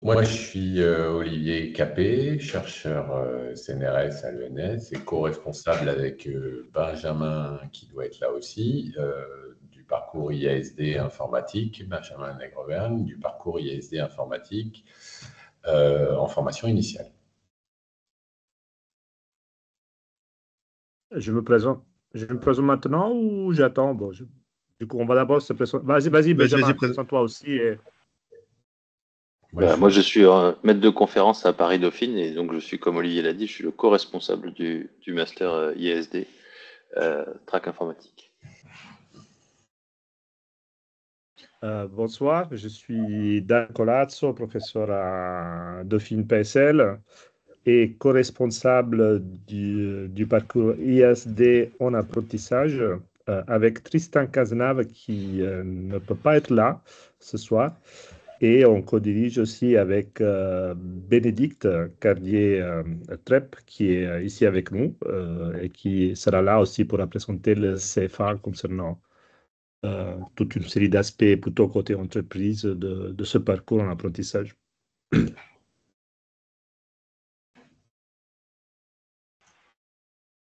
Moi, je suis Olivier Capé, chercheur CNRS à l'ENS et co-responsable avec Benjamin, qui doit être là aussi, du parcours IASD informatique, Benjamin Negreverne, du parcours IASD informatique en formation initiale. Je me présente maintenant ou j'attends? Bon, du coup, on va d'abord se présenter. Vas-y, Benjamin, présente-toi aussi. Moi, je suis maître de conférence à Paris Dauphine et donc je suis, comme Olivier l'a dit, je suis le co-responsable du master IASD, track informatique. Bonsoir, je suis Dan Colazzo, professeur à Dauphine PSL et co-responsable du parcours IASD en apprentissage avec Tristan Cazenave qui ne peut pas être là ce soir. Et on co-dirige aussi avec Bénédicte Cardier-Trepp, qui est ici avec nous et qui sera là aussi pour présenter le CFA concernant toute une série d'aspects plutôt côté entreprise de ce parcours en apprentissage.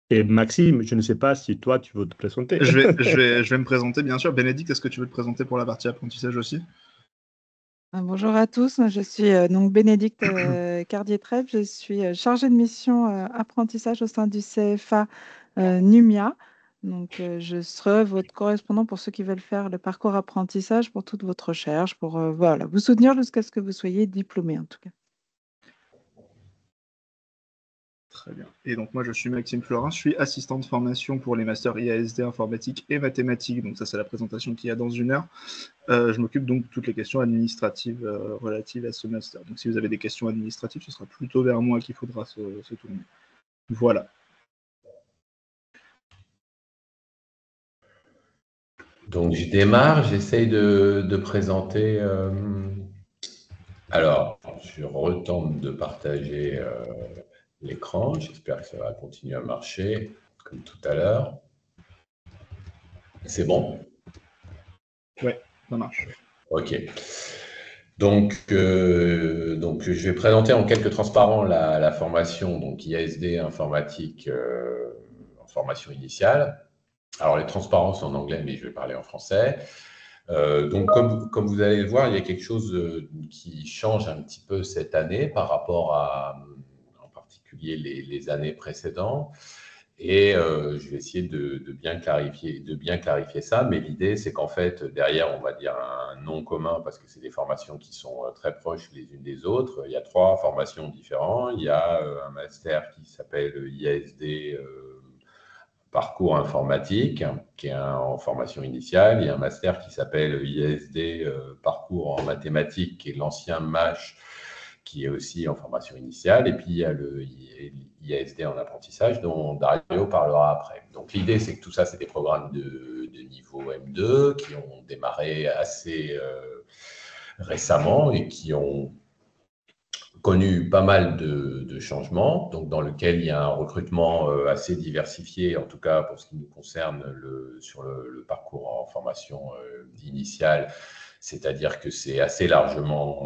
Et Maxime, je ne sais pas si toi, tu veux te présenter. Je vais me présenter, bien sûr. Bénédicte, est-ce que tu veux te présenter pour la partie apprentissage aussi? Bonjour à tous, je suis donc Bénédicte Cardier-Trepp, je suis chargée de mission apprentissage au sein du CFA NUMIA. Donc, je serai votre correspondant pour ceux qui veulent faire le parcours apprentissage pour toute votre recherche, pour voilà, vous soutenir jusqu'à ce que vous soyez diplômé en tout cas. Très bien. Et donc moi je suis Maxime Florin, je suis assistant de formation pour les masters IASD informatique et mathématiques. Donc ça c'est la présentation qu'il y a dans 1 heure. Je m'occupe donc de toutes les questions administratives relatives à ce master. Donc si vous avez des questions administratives, ce sera plutôt vers moi qu'il faudra se tourner. Voilà. Donc je démarre, j'essaye de présenter. Alors, je retente de partager l'écran. J'espère que ça va continuer à marcher comme tout à l'heure. C'est bon? Ouais, ça marche. Ok. Donc, je vais présenter en quelques transparents la formation donc IASD informatique en formation initiale. Alors, les transparents sont en anglais, mais je vais parler en français. Donc, comme vous allez le voir, il y a quelque chose qui change un petit peu cette année par rapport à, en particulier, les années précédentes. Et je vais essayer de bien clarifier ça. Mais l'idée, c'est qu'en fait, derrière, on va dire un nom commun parce que c'est des formations qui sont très proches les unes des autres. Il y a 3 formations différentes. Il y a un master qui s'appelle IASD parcours informatique, qui est en formation initiale. Il y a un master qui s'appelle IASD parcours en mathématiques, qui est l'ancien MASH, qui est aussi en formation initiale. Et puis, il y a le IASD en apprentissage, dont Dario parlera après. Donc, l'idée, c'est que tout ça, c'est des programmes de niveau M2 qui ont démarré assez récemment et qui ont connu pas mal de changements, donc dans lequel il y a un recrutement assez diversifié, en tout cas pour ce qui nous concerne sur le parcours en formation initiale, c'est-à-dire que c'est assez largement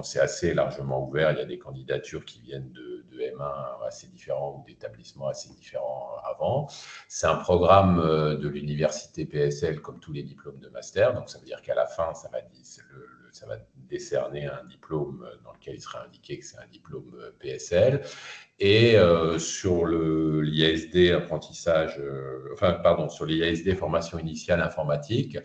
ouvert. Il y a des candidatures qui viennent de M1 assez différents ou d'établissements assez différents avant. C'est un programme de l'université PSL comme tous les diplômes de master, donc ça veut dire qu'à la fin, ça va décerner un diplôme dans lequel il sera indiqué que c'est un diplôme PSL. Et sur l'IASD apprentissage, sur l'IASD formation initiale informatique,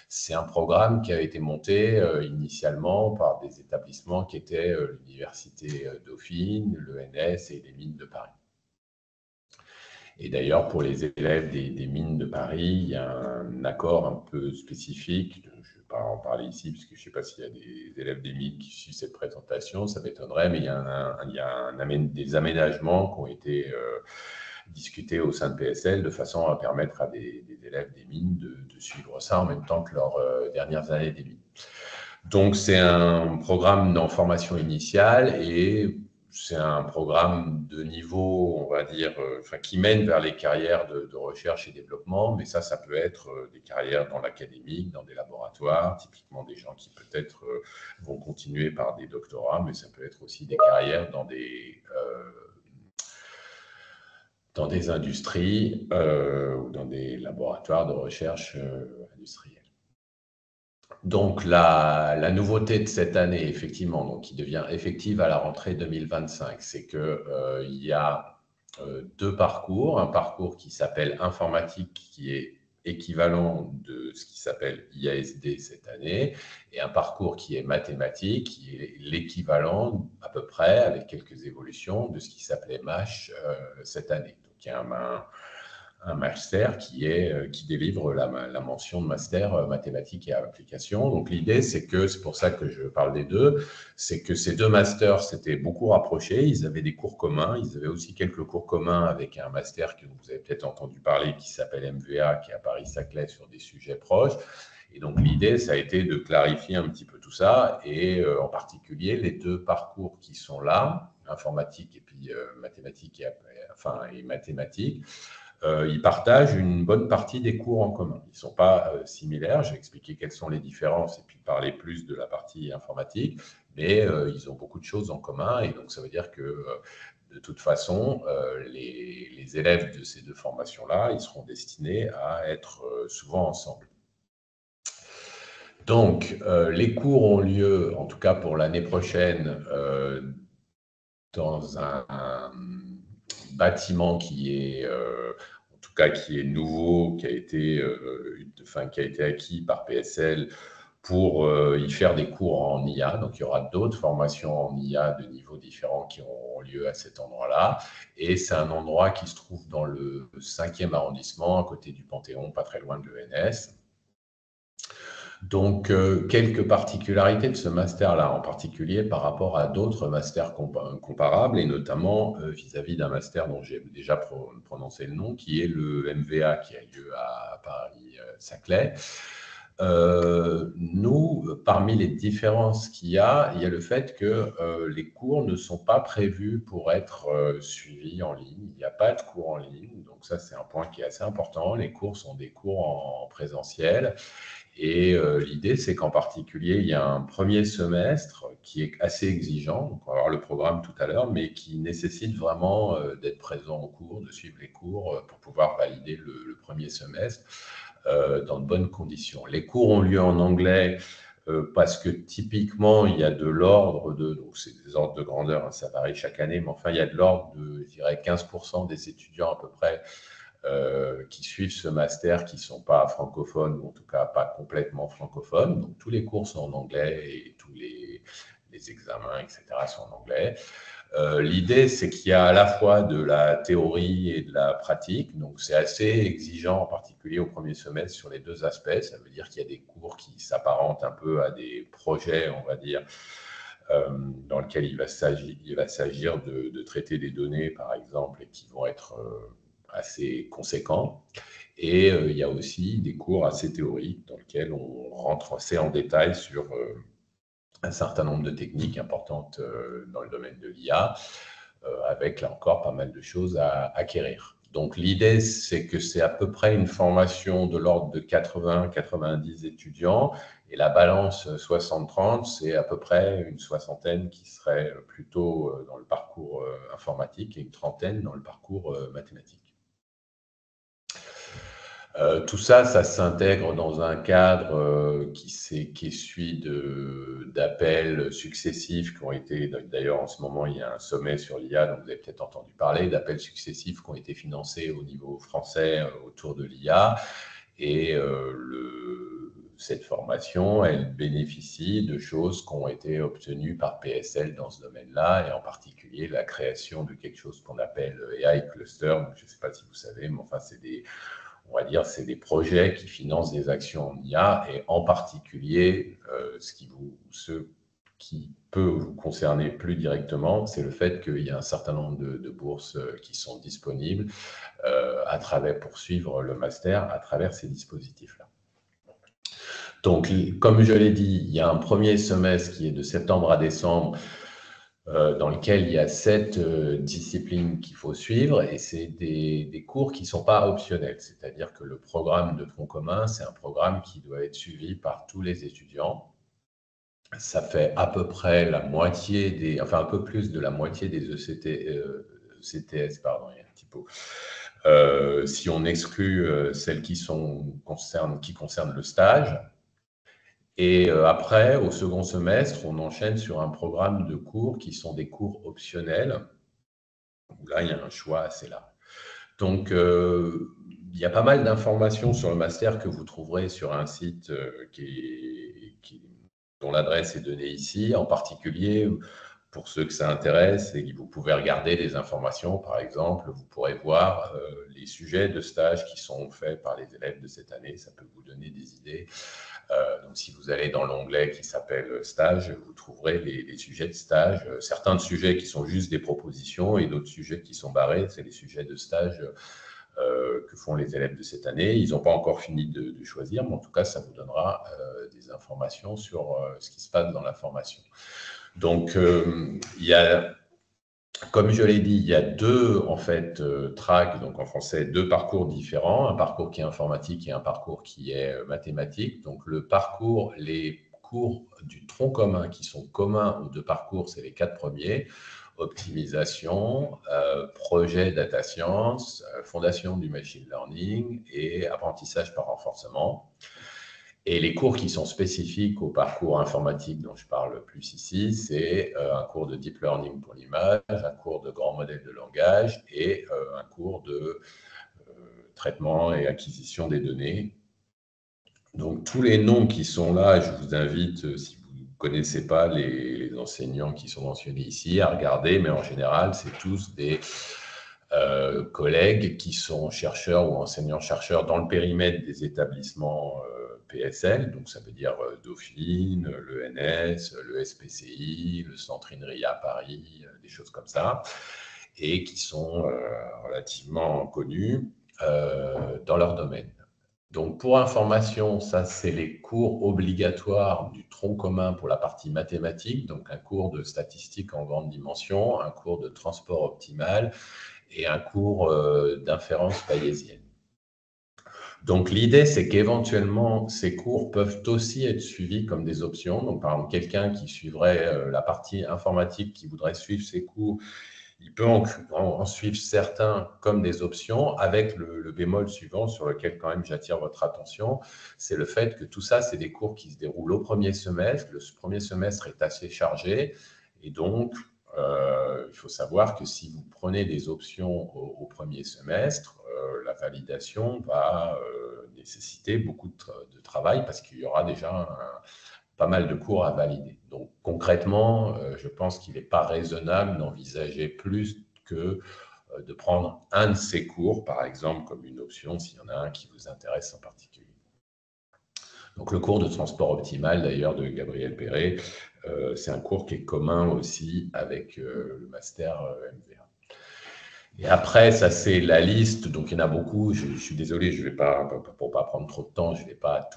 c'est un programme qui a été monté initialement par des établissements qui étaient l'Université Dauphine, l'ENS et les Mines de Paris. Et d'ailleurs, pour les élèves des Mines de Paris, il y a un accord un peu spécifique. Je ne vais pas en parler ici, parce que je ne sais pas s'il y a des élèves des Mines qui suivent cette présentation, ça m'étonnerait, mais il y a des aménagements qui ont été discutés au sein de PSL de façon à permettre à des élèves des Mines de suivre ça en même temps que leurs dernières années des Mines. Donc, c'est un programme en formation initiale et c'est un programme de niveau, on va dire, qui mène vers les carrières de recherche et développement, mais ça peut être des carrières dans l'académique, dans des laboratoires, typiquement des gens qui peut-être vont continuer par des doctorats, mais ça peut être aussi des carrières dans des industries ou dans des laboratoires de recherche industrielle. Donc, la nouveauté de cette année, effectivement, donc, qui devient effective à la rentrée 2025, c'est qu'il y a deux parcours. Un parcours qui s'appelle informatique, qui est équivalent de ce qui s'appelle IASD cette année, et un parcours qui est mathématique, qui est l'équivalent à peu près, avec quelques évolutions, de ce qui s'appelait MASH cette année. Donc, il y a un master qui délivre la mention de master mathématiques et applications. Donc l'idée, c'est pour ça que je parle des deux, c'est que ces deux masters s'étaient beaucoup rapprochés, ils avaient des cours communs, ils avaient aussi quelques cours communs avec un master que vous avez peut-être entendu parler qui s'appelle MVA, qui est à Paris-Saclay sur des sujets proches. Et donc l'idée, ça a été de clarifier un petit peu tout ça, et en particulier les deux parcours qui sont là, informatique et puis mathématiques et mathématiques, ils partagent une bonne partie des cours en commun. Ils ne sont pas similaires. J'ai expliqué quelles sont les différences et puis parler plus de la partie informatique, mais ils ont beaucoup de choses en commun. Et donc, ça veut dire que de toute façon, les élèves de ces deux formations-là, ils seront destinés à être souvent ensemble. Donc, les cours ont lieu, en tout cas pour l'année prochaine, dans un bâtiment qui est nouveau, qui a été acquis par PSL pour y faire des cours en IA. Donc, il y aura d'autres formations en IA de niveaux différents qui auront lieu à cet endroit-là. Et c'est un endroit qui se trouve dans le 5e arrondissement, à côté du Panthéon, pas très loin de l'ENS. Donc, quelques particularités de ce master-là, en particulier par rapport à d'autres masters comparables, et notamment vis-à-vis d'un master dont j'ai déjà prononcé le nom, qui est le MVA, qui a lieu à Paris-Saclay. Nous, parmi les différences qu'il y a le fait que les cours ne sont pas prévus pour être suivis en ligne. Il n'y a pas de cours en ligne, donc ça, c'est un point qui est assez important. Les cours sont des cours en présentiel. Et l'idée, c'est qu'en particulier, il y a un premier semestre qui est assez exigeant, donc on va voir le programme tout à l'heure, mais qui nécessite vraiment d'être présent au cours, de suivre les cours pour pouvoir valider le premier semestre dans de bonnes conditions. Les cours ont lieu en anglais parce que typiquement, il y a de l'ordre donc c'est des ordres de grandeur, hein, ça varie chaque année, mais enfin, il y a de l'ordre de, je dirais, 15% des étudiants à peu près qui suivent ce master qui ne sont pas francophones, ou en tout cas pas complètement francophones. Donc, tous les cours sont en anglais et tous les examens, etc., sont en anglais. L'idée, c'est qu'il y a à la fois de la théorie et de la pratique. Donc, c'est assez exigeant, en particulier au premier semestre, sur les deux aspects. Ça veut dire qu'il y a des cours qui s'apparentent un peu à des projets, on va dire, dans lesquels il va s'agir de traiter des données, par exemple, et qui vont être assez conséquent. Et il y a aussi des cours assez théoriques dans lesquels on rentre assez en détail sur un certain nombre de techniques importantes dans le domaine de l'IA, avec là encore pas mal de choses à acquérir. Donc l'idée, c'est que c'est à peu près une formation de l'ordre de 80-90 étudiants, et la balance 60-30, c'est à peu près une soixantaine qui serait plutôt dans le parcours informatique et une trentaine dans le parcours mathématique. Tout ça, ça s'intègre dans un cadre qui suit d'appels successifs qui ont été, d'ailleurs en ce moment il y a un sommet sur l'IA, dont vous avez peut-être entendu parler, d'appels successifs qui ont été financés au niveau français autour de l'IA. Et cette formation, elle bénéficie de choses qui ont été obtenues par PSL dans ce domaine-là, et en particulier la création de quelque chose qu'on appelle AI Cluster. Donc, je ne sais pas si vous savez, mais enfin on va dire, c'est des projets qui financent des actions en IA, et en particulier, ce qui peut vous concerner plus directement, c'est le fait qu'il y a un certain nombre de bourses qui sont disponibles pour suivre le master à travers ces dispositifs-là. Donc, comme je l'ai dit, il y a un premier semestre qui est de septembre à décembre, dans lequel il y a 7 disciplines qu'il faut suivre, et c'est des cours qui ne sont pas optionnels. C'est-à-dire que le programme de tronc commun, c'est un programme qui doit être suivi par tous les étudiants. Ça fait à peu près la moitié enfin un peu plus de la moitié des ECTS, pardon, il y a un petit peu. Si on exclut celles qui concernent le stage. Et après, au second semestre, on enchaîne sur un programme de cours qui sont des cours optionnels, où là, il y a un choix assez large. Donc, il y a pas mal d'informations sur le master que vous trouverez sur un site dont l'adresse est donnée ici, en particulier pour ceux que ça intéresse, et vous pouvez regarder des informations. Par exemple, vous pourrez voir les sujets de stage qui sont faits par les élèves de cette année. Ça peut vous donner des idées. Donc, si vous allez dans l'onglet qui s'appelle stage, vous trouverez les sujets de stage. Certains de sujets qui sont juste des propositions et d'autres sujets qui sont barrés. C'est les sujets de stage que font les élèves de cette année. Ils n'ont pas encore fini de choisir, mais en tout cas, ça vous donnera des informations sur ce qui se passe dans la formation. Donc, comme je l'ai dit, il y a deux en fait tracks, donc en français, deux parcours différents, un parcours qui est informatique et un parcours qui est mathématique. Donc les cours du tronc commun qui sont communs aux deux parcours, c'est les 4 premiers: optimisation, projet data science, fondation du machine learning et apprentissage par renforcement. Et les cours qui sont spécifiques au parcours informatique dont je parle plus ici, c'est un cours de deep learning pour l'image, un cours de grand modèle de langage et un cours de traitement et acquisition des données. Donc, tous les noms qui sont là, je vous invite, si vous ne connaissez pas les enseignants qui sont mentionnés ici, à regarder, mais en général, c'est tous des collègues qui sont chercheurs ou enseignants-chercheurs dans le périmètre des établissements PSL, donc ça veut dire Dauphine, l'ENS, le SPCI, le Centre INRIA à Paris, des choses comme ça, et qui sont relativement connus dans leur domaine. Donc, pour information, ça, c'est les cours obligatoires du tronc commun pour la partie mathématique, donc un cours de statistique en grande dimension, un cours de transport optimal et un cours d'inférence bayésienne. Donc, l'idée, c'est qu'éventuellement, ces cours peuvent aussi être suivis comme des options. Donc, par exemple, quelqu'un qui suivrait la partie informatique, qui voudrait suivre ces cours, il peut en suivre certains comme des options, avec le bémol suivant sur lequel quand même j'attire votre attention, c'est le fait que tout ça, c'est des cours qui se déroulent au premier semestre. Le premier semestre est assez chargé et donc il faut savoir que si vous prenez des options au premier semestre, la validation va nécessiter beaucoup de travail parce qu'il y aura déjà pas mal de cours à valider. Donc concrètement, je pense qu'il n'est pas raisonnable d'envisager plus que de prendre un de ces cours, par exemple, comme une option, s'il y en a un qui vous intéresse en particulier. Donc le cours de transport optimal, d'ailleurs, de Gabriel Perret, c'est un cours qui est commun aussi avec le master MVA. Et après, ça c'est la liste, donc il y en a beaucoup, je suis désolé, je vais pas, pour ne pas prendre trop de temps, je ne vais pas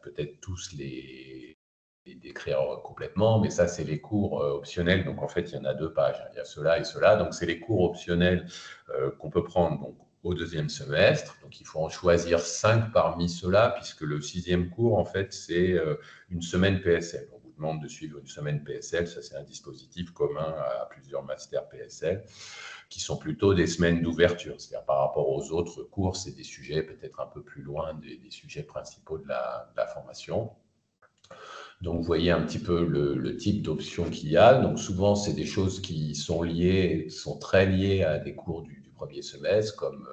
peut-être tous les décrire complètement, mais ça c'est les cours optionnels, donc en fait il y en a 2 pages, il y a cela et cela, donc c'est les cours optionnels qu'on peut prendre donc, au deuxième semestre, donc il faut en choisir 5 parmi ceux-là, puisque le 6e cours en fait c'est une semaine PSL. On vous demande de suivre une semaine PSL, ça c'est un dispositif commun à plusieurs masters PSL, qui sont plutôt des semaines d'ouverture, c'est-à-dire par rapport aux autres cours, c'est des sujets peut-être un peu plus loin des sujets principaux de la formation. Donc, vous voyez un petit peu le type d'options qu'il y a. Donc, souvent, c'est des choses qui sont très liées à des cours du premier semestre, comme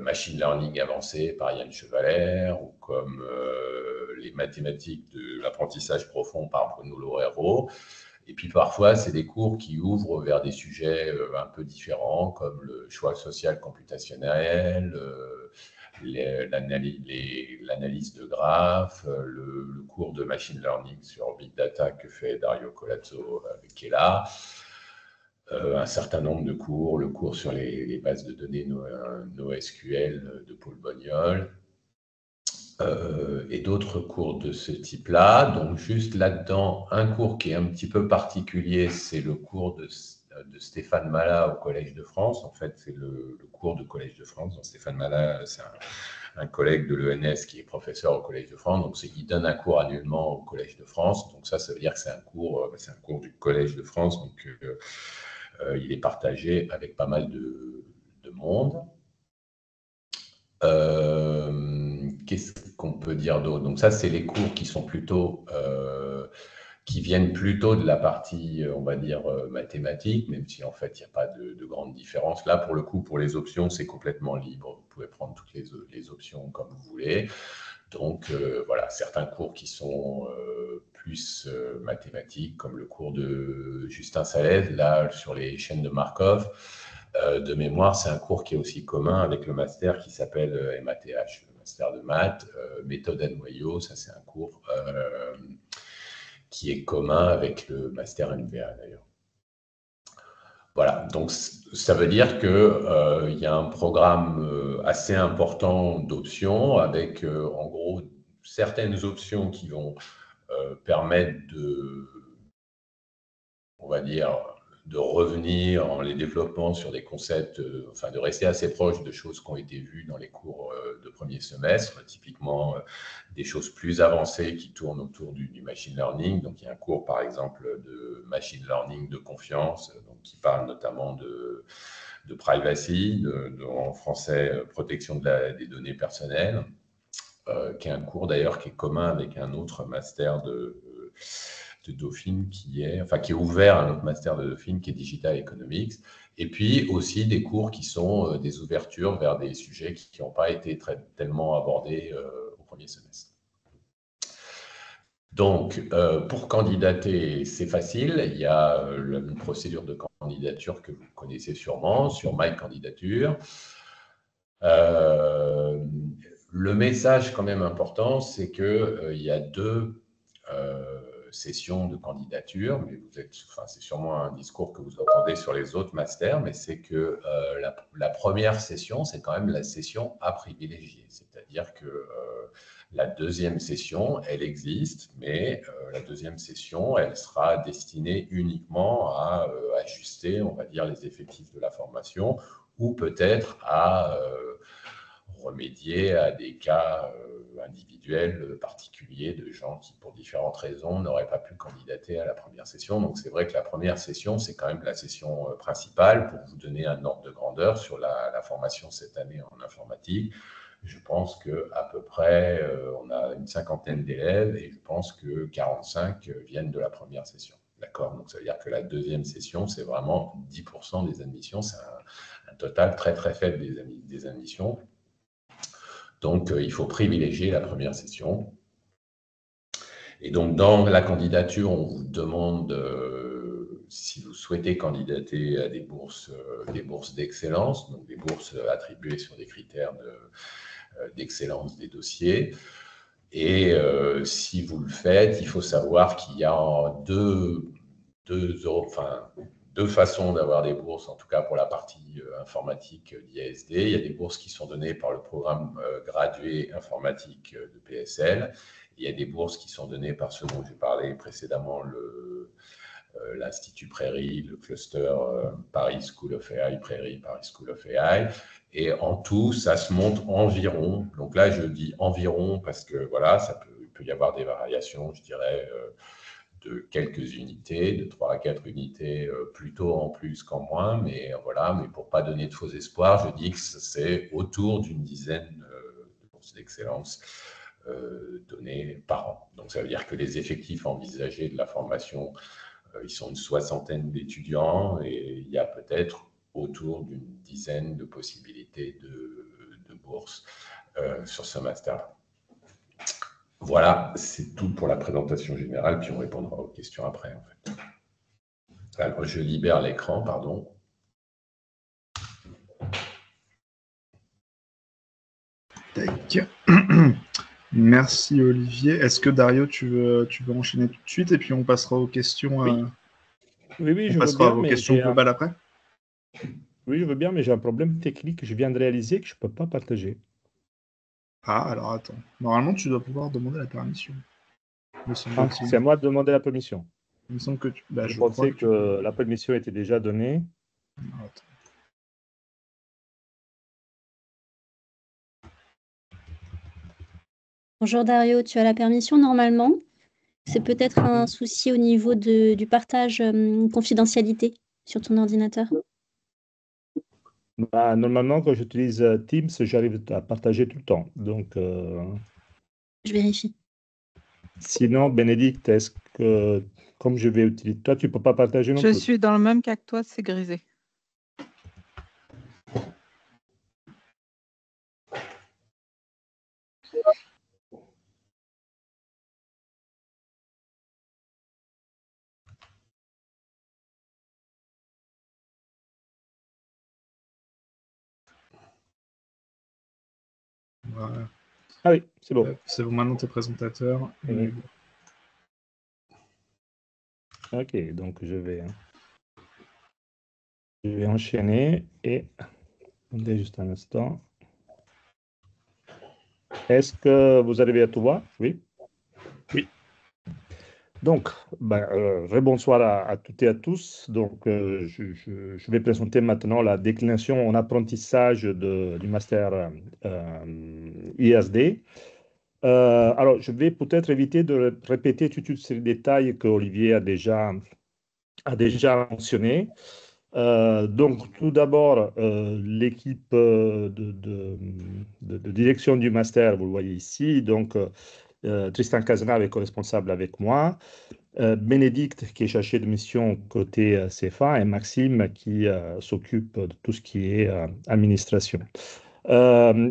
Machine Learning avancé par Yann Chevaler, ou comme les mathématiques de l'apprentissage profond par Bruno Loureiro. Et puis, parfois, c'est des cours qui ouvrent vers des sujets un peu différents, comme le choix social computationnel, l'analyse de graphes, le cours de machine learning sur Big Data que fait Dario Colazzo qui est là, un certain nombre de cours, le cours sur les bases de données NoSQL de Paul Bognol, et d'autres cours de ce type-là. Donc, juste là-dedans, un cours qui est un petit peu particulier, c'est le cours de Stéphane Malat au Collège de France. En fait, c'est le cours de Collège de France. Donc, Stéphane Malat, c'est un collègue de l'ENS qui est professeur au Collège de France. Donc, il donne un cours annuellement au Collège de France. Donc, ça veut dire que c'est un cours du Collège de France. Donc, il est partagé avec pas mal de monde. Qu'est-ce qu'on peut dire d'autre? Donc ça, c'est les cours qui sont plutôt, qui viennent plutôt de la partie, on va dire, mathématique, même si en fait, il n'y a pas de grande différence. Là, pour le coup, pour les options, c'est complètement libre. Vous pouvez prendre toutes les options comme vous voulez. Donc voilà, certains cours qui sont plus mathématiques, comme le cours de Justin Salez, là, sur les chaînes de Markov. De mémoire, c'est un cours qui est aussi commun avec le master qui s'appelle MATH, le master de maths, méthode à noyau. Ça, c'est un cours qui est commun avec le master MVA d'ailleurs. Voilà, donc ça veut dire qu'il y a un programme assez important d'options avec en gros certaines options qui vont permettre on va dire, de revenir en les développant sur des concepts, enfin de rester assez proche de choses qui ont été vues dans les cours de premier semestre, typiquement des choses plus avancées qui tournent autour du machine learning. Donc il y a un cours par exemple de machine learning de confiance, donc, qui parle notamment de privacy, en français protection des données personnelles, qui est un cours d'ailleurs qui est commun avec un autre master de Dauphine qui est ouvert à un autre master de Dauphine qui est Digital Economics, et puis aussi des cours qui sont des ouvertures vers des sujets qui n'ont pas été tellement abordés au premier semestre. Donc, pour candidater, c'est facile. Il y a une procédure de candidature que vous connaissez sûrement sur My Candidature. Le message quand même important, c'est qu'il y a deux sessions de candidature, mais c'est sûrement un discours que vous entendez sur les autres masters, mais c'est que la première session, c'est quand même la session à privilégier. C'est-à-dire que la deuxième session, elle existe, mais la deuxième session, elle sera destinée uniquement à ajuster, on va dire, les effectifs de la formation, ou peut-être à remédier à des cas individuels particuliers de gens qui, pour différentes raisons, n'auraient pas pu candidater à la première session. Donc, c'est vrai que la première session, c'est quand même la session principale pour vous donner un ordre de grandeur sur la formation cette année en informatique. Je pense qu'à peu près, on a une cinquantaine d'élèves et je pense que 45 viennent de la première session. D'accord? Donc, ça veut dire que la deuxième session, c'est vraiment 10% des admissions. C'est un total très, très faible des admissions. Donc, il faut privilégier la première session. Et donc, dans la candidature, on vous demande si vous souhaitez candidater à des bourses d'excellence, donc des bourses attribuées sur des critères d'excellence des dossiers. Et si vous le faites, il faut savoir qu'il y a deux façons d'avoir des bourses, en tout cas pour la partie informatique d'IASD. Il y a des bourses qui sont données par le programme gradué informatique de PSL. Il y a des bourses qui sont données par ce dont j'ai parlé précédemment, l'Institut Prairie, le cluster Paris School of AI, Prairie Paris School of AI. Et en tout, ça se monte environ. Donc là, je dis environ parce que voilà, il peut y avoir des variations, je dirais, de quelques unités, de 3 à 4 unités, plutôt en plus qu'en moins. Mais voilà, mais pour ne pas donner de faux espoirs, je dis que c'est autour d'une dizaine de bourses d'excellence données par an. Donc ça veut dire que les effectifs envisagés de la formation, ils sont une soixantaine d'étudiants et il y a peut-être autour d'une dizaine de possibilités de bourses sur ce master-là. Voilà, c'est tout pour la présentation générale, puis on répondra aux questions après, en fait. Alors, je libère l'écran, pardon. Tac. Merci Olivier. Est-ce que Dario, tu veux enchaîner tout de suite et puis on passera aux questions. Oui, on passera aux questions globales après. Oui, je veux bien, mais j'ai un problème technique. Je viens de réaliser que je ne peux pas partager. Ah, alors attends. Normalement, tu dois pouvoir demander la permission. Me Ah, semble-t-il. c'est à moi de demander la permission. Il me semble que tu... Bah, Je je crois pensais que tu peux. que la permission était déjà donnée. Alors, attends. Bonjour Dario, tu as la permission normalement? C'est peut-être un souci au niveau du partage confidentialité sur ton ordinateur. Bah, normalement, quand j'utilise Teams, j'arrive à partager tout le temps. Donc, Je vérifie. sinon, Bénédicte, est-ce que, comme je vais utiliser... Toi, tu ne peux pas partager non Je plus. suis dans le même cas que toi, c'est grisé. Voilà. Ah oui, c'est bon. C'est bon, maintenant, tu es présentateur. Oui. Ok, donc je vais enchaîner et... Attendez juste un instant. Est-ce que vous arrivez à tout voir? Oui. Oui. Donc, rebonsoir à toutes et à tous. Donc, je vais présenter maintenant la déclinaison en apprentissage du master ISD. Alors, je vais peut-être éviter de répéter tous ces détails que Olivier a déjà mentionnés. Donc, tout d'abord, l'équipe de direction du master, vous le voyez ici. Donc, Tristan Cazenave est co-responsable avec moi. Bénédicte, qui est chargé de mission côté CFA, et Maxime, qui s'occupe de tout ce qui est administration.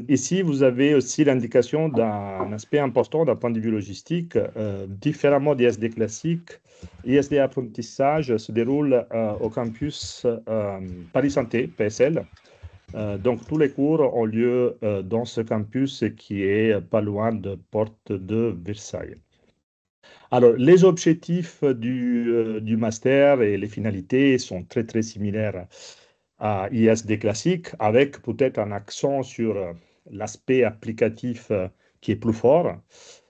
Ici, vous avez aussi l'indication d'un aspect important d'un point de vue logistique. Différemment d'ISD classique, ISD apprentissage se déroule au campus Paris Santé, PSL. Donc, tous les cours ont lieu dans ce campus qui est pas loin de Porte de Versailles. Alors, les objectifs du master et les finalités sont très, très similaires à ISD classique, avec peut-être un accent sur l'aspect applicatif qui est plus fort.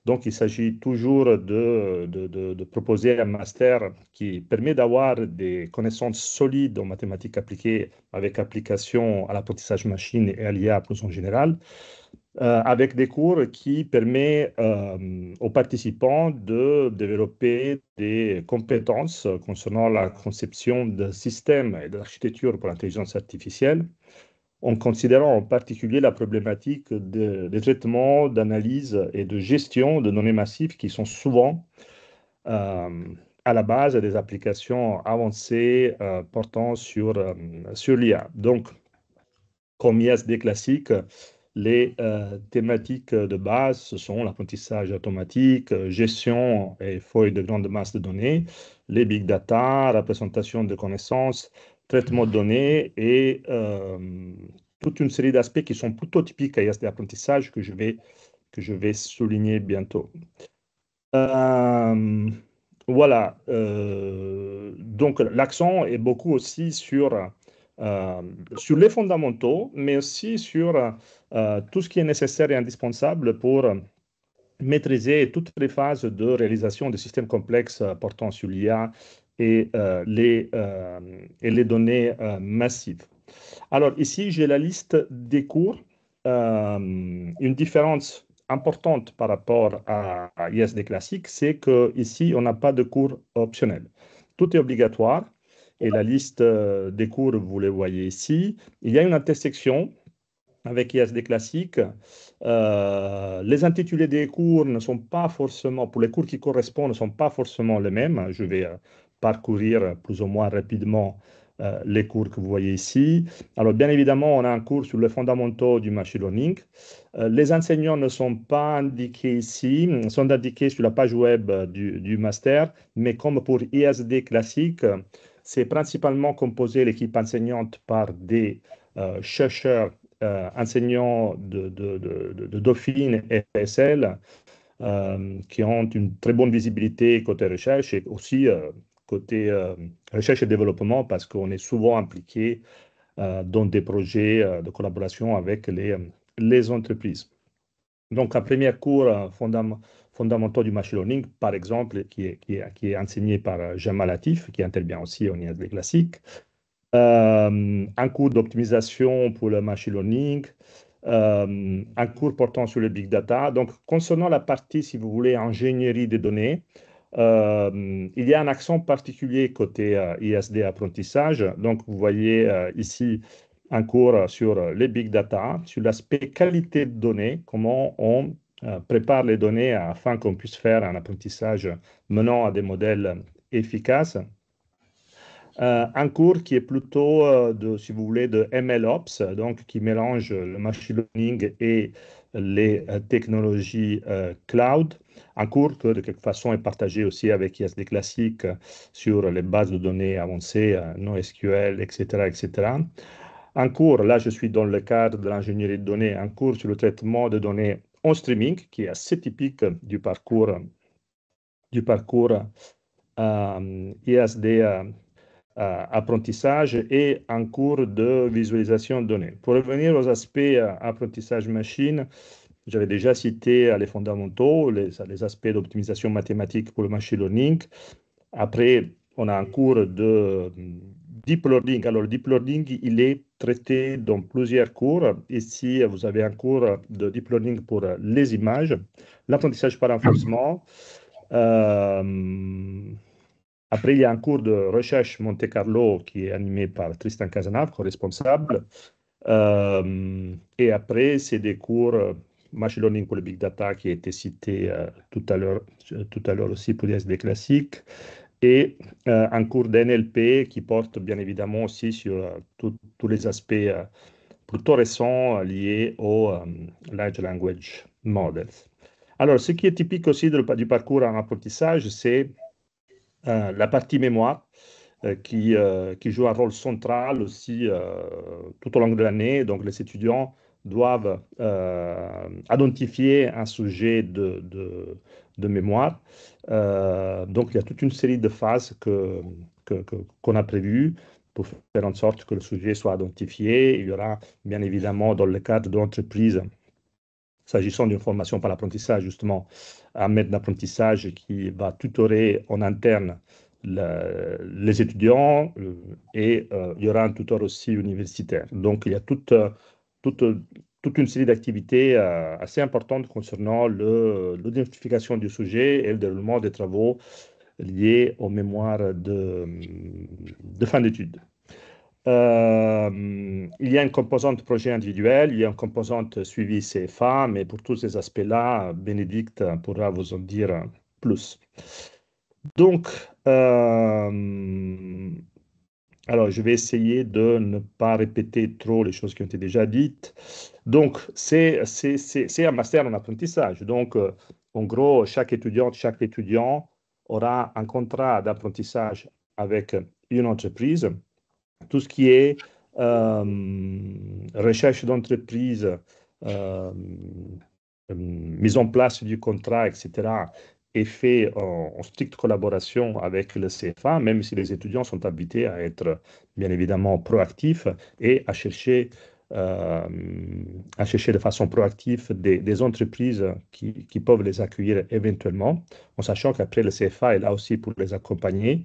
Donc, il s'agit toujours de proposer un master qui permet d'avoir des connaissances solides en mathématiques appliquées avec application à l'apprentissage machine et à l'IA plus en général, avec des cours qui permettent aux participants de développer des compétences concernant la conception de systèmes et de l'architecture pour l'intelligence artificielle, en considérant en particulier la problématique des traitements, d'analyse et de gestion de données massives qui sont souvent à la base des applications avancées portant sur l'IA. Donc, comme ISD classique, les thématiques de base, ce sont l'apprentissage automatique, gestion et feuille de grande masse de données, les big data, représentation de connaissances, traitement de données et toute une série d'aspects qui sont plutôt typiques à ISD apprentissage que je vais souligner bientôt. Voilà. Donc, l'accent est beaucoup aussi sur les fondamentaux, mais aussi sur tout ce qui est nécessaire et indispensable pour maîtriser toutes les phases de réalisation de systèmes complexes portant sur l'IA et les données massives. Alors, ici, j'ai la liste des cours. Une différence importante par rapport à ISD classique, c'est qu'ici, on n'a pas de cours optionnels. Tout est obligatoire et la liste des cours, vous les voyez ici. Il y a une intersection avec ISD classique. Les intitulés des cours ne sont pas forcément, pour les cours qui correspondent, ne sont pas forcément les mêmes. Je vais parcourir plus ou moins rapidement les cours que vous voyez ici. Alors, bien évidemment, on a un cours sur les fondamentaux du machine learning. Les enseignants ne sont pas indiqués ici, sont indiqués sur la page web du master, mais comme pour ISD classique, c'est principalement composé l'équipe enseignante par des chercheurs enseignants de Dauphine et PSL qui ont une très bonne visibilité côté recherche et aussi côté recherche et développement parce qu'on est souvent impliqué dans des projets de collaboration avec les entreprises. Donc, un premier cours fondamentaux du machine learning, par exemple, qui est enseigné par Jamal Latif, qui intervient aussi en ISD classique. Un cours d'optimisation pour le machine learning, un cours portant sur le big data. Donc, concernant la partie, si vous voulez, ingénierie des données, il y a un accent particulier côté ISD apprentissage. Donc, vous voyez ici un cours sur les big data, sur l'aspect qualité de données, comment on prépare les données afin qu'on puisse faire un apprentissage menant à des modèles efficaces. Un cours qui est plutôt, si vous voulez, de MLOps, donc qui mélange le machine learning et les technologies cloud. Un cours que de quelque façon est partagé aussi avec ISD classique sur les bases de données avancées, NoSQL, etc., etc. Un cours, là je suis dans le cadre de l'ingénierie de données, un cours sur le traitement de données en streaming, qui est assez typique du parcours ISD apprentissage et un cours de visualisation de données. Pour revenir aux aspects apprentissage machine, j'avais déjà cité les fondamentaux, les aspects d'optimisation mathématique pour le machine learning. Après, on a un cours de deep learning. Alors, le deep learning, il est traité dans plusieurs cours. Ici, vous avez un cours de deep learning pour les images, l'apprentissage par renforcement. Après, il y a un cours de recherche Monte Carlo qui est animé par Tristan Cazenave, co-responsable. Et après, c'est des cours machine learning pour le big data qui a été cité tout à l'heure aussi pour l'ISD classique. Et un cours d'NLP qui porte bien évidemment aussi sur tous les aspects plutôt récents liés au Large Language Models. Alors, ce qui est typique aussi du parcours en apprentissage, c'est la partie mémoire qui joue un rôle central aussi tout au long de l'année. Donc, les étudiants doivent identifier un sujet de mémoire. Donc, il y a toute une série de phases qu'on a prévues pour faire en sorte que le sujet soit identifié. Il y aura bien évidemment dans le cadre de l'entreprise, s'agissant d'une formation par l'apprentissage, justement, un maître d'apprentissage qui va tutorer en interne les étudiants et il y aura un tuteur aussi universitaire. Donc, il y a toute une série d'activités assez importantes concernant l'identification du sujet et le déroulement des travaux liés aux mémoires de fin d'études. Il y a une composante projet individuel, il y a une composante suivi CFA, mais pour tous ces aspects-là, Bénédicte pourra vous en dire plus. Donc, alors je vais essayer de ne pas répéter trop les choses qui ont été déjà dites. Donc, c'est un master en apprentissage. Donc, en gros, chaque étudiant aura un contrat d'apprentissage avec une entreprise. Tout ce qui est recherche d'entreprise, mise en place du contrat, etc., est fait en stricte collaboration avec le CFA, même si les étudiants sont invités à être bien évidemment proactifs et à chercher de façon proactive des entreprises qui peuvent les accueillir éventuellement, en sachant qu'après le CFA est là aussi pour les accompagner,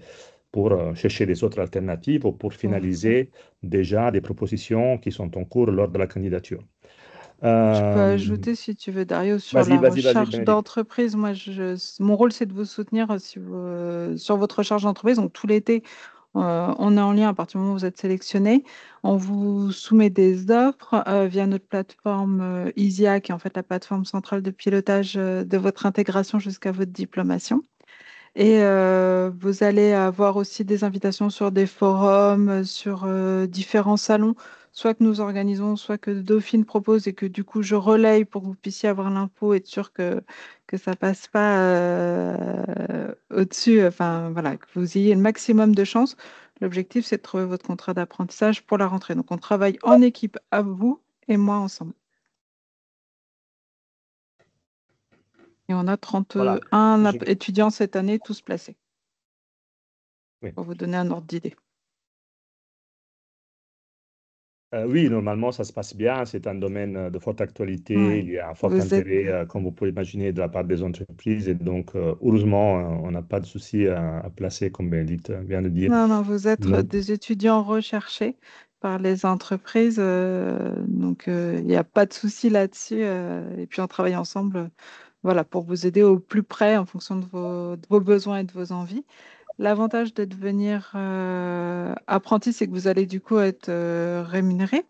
pour chercher des autres alternatives ou pour finaliser déjà des propositions qui sont en cours lors de la candidature. Je peux ajouter, si tu veux, Dario, sur la recherche d'entreprise. Moi, mon rôle, c'est de vous soutenir sur votre recherche d'entreprise. Donc, tout l'été, on est en lien à partir du moment où vous êtes sélectionné. On vous soumet des offres via notre plateforme ISIA, qui est en fait la plateforme centrale de pilotage de votre intégration jusqu'à votre diplomation. Et vous allez avoir aussi des invitations sur des forums, sur différents salons, soit que nous organisons, soit que Dauphine propose et que du coup je relaye pour que vous puissiez avoir l'info et être sûr que ça passe pas au-dessus, enfin voilà, que vous ayez le maximum de chances. L'objectif, c'est de trouver votre contrat d'apprentissage pour la rentrée. Donc on travaille en équipe, à vous et moi ensemble. Et on a 31 étudiants cette année, tous placés. Oui. Pour vous donner un ordre d'idée. Oui, normalement, ça se passe bien. C'est un domaine de forte actualité. Ouais. Il y a un fort Vous êtes, intérêt, comme vous pouvez imaginer, de la part des entreprises. Et donc, heureusement, on n'a pas de souci à placer, comme Bénédicte vient de dire. non, non, vous êtes Donc, des étudiants recherchés par les entreprises, donc il n'y a pas de souci là-dessus. Et puis on travaille ensemble, voilà, pour vous aider au plus près en fonction de vos besoins et de vos envies. L'avantage de devenir apprenti, c'est que vous allez du coup être rémunéré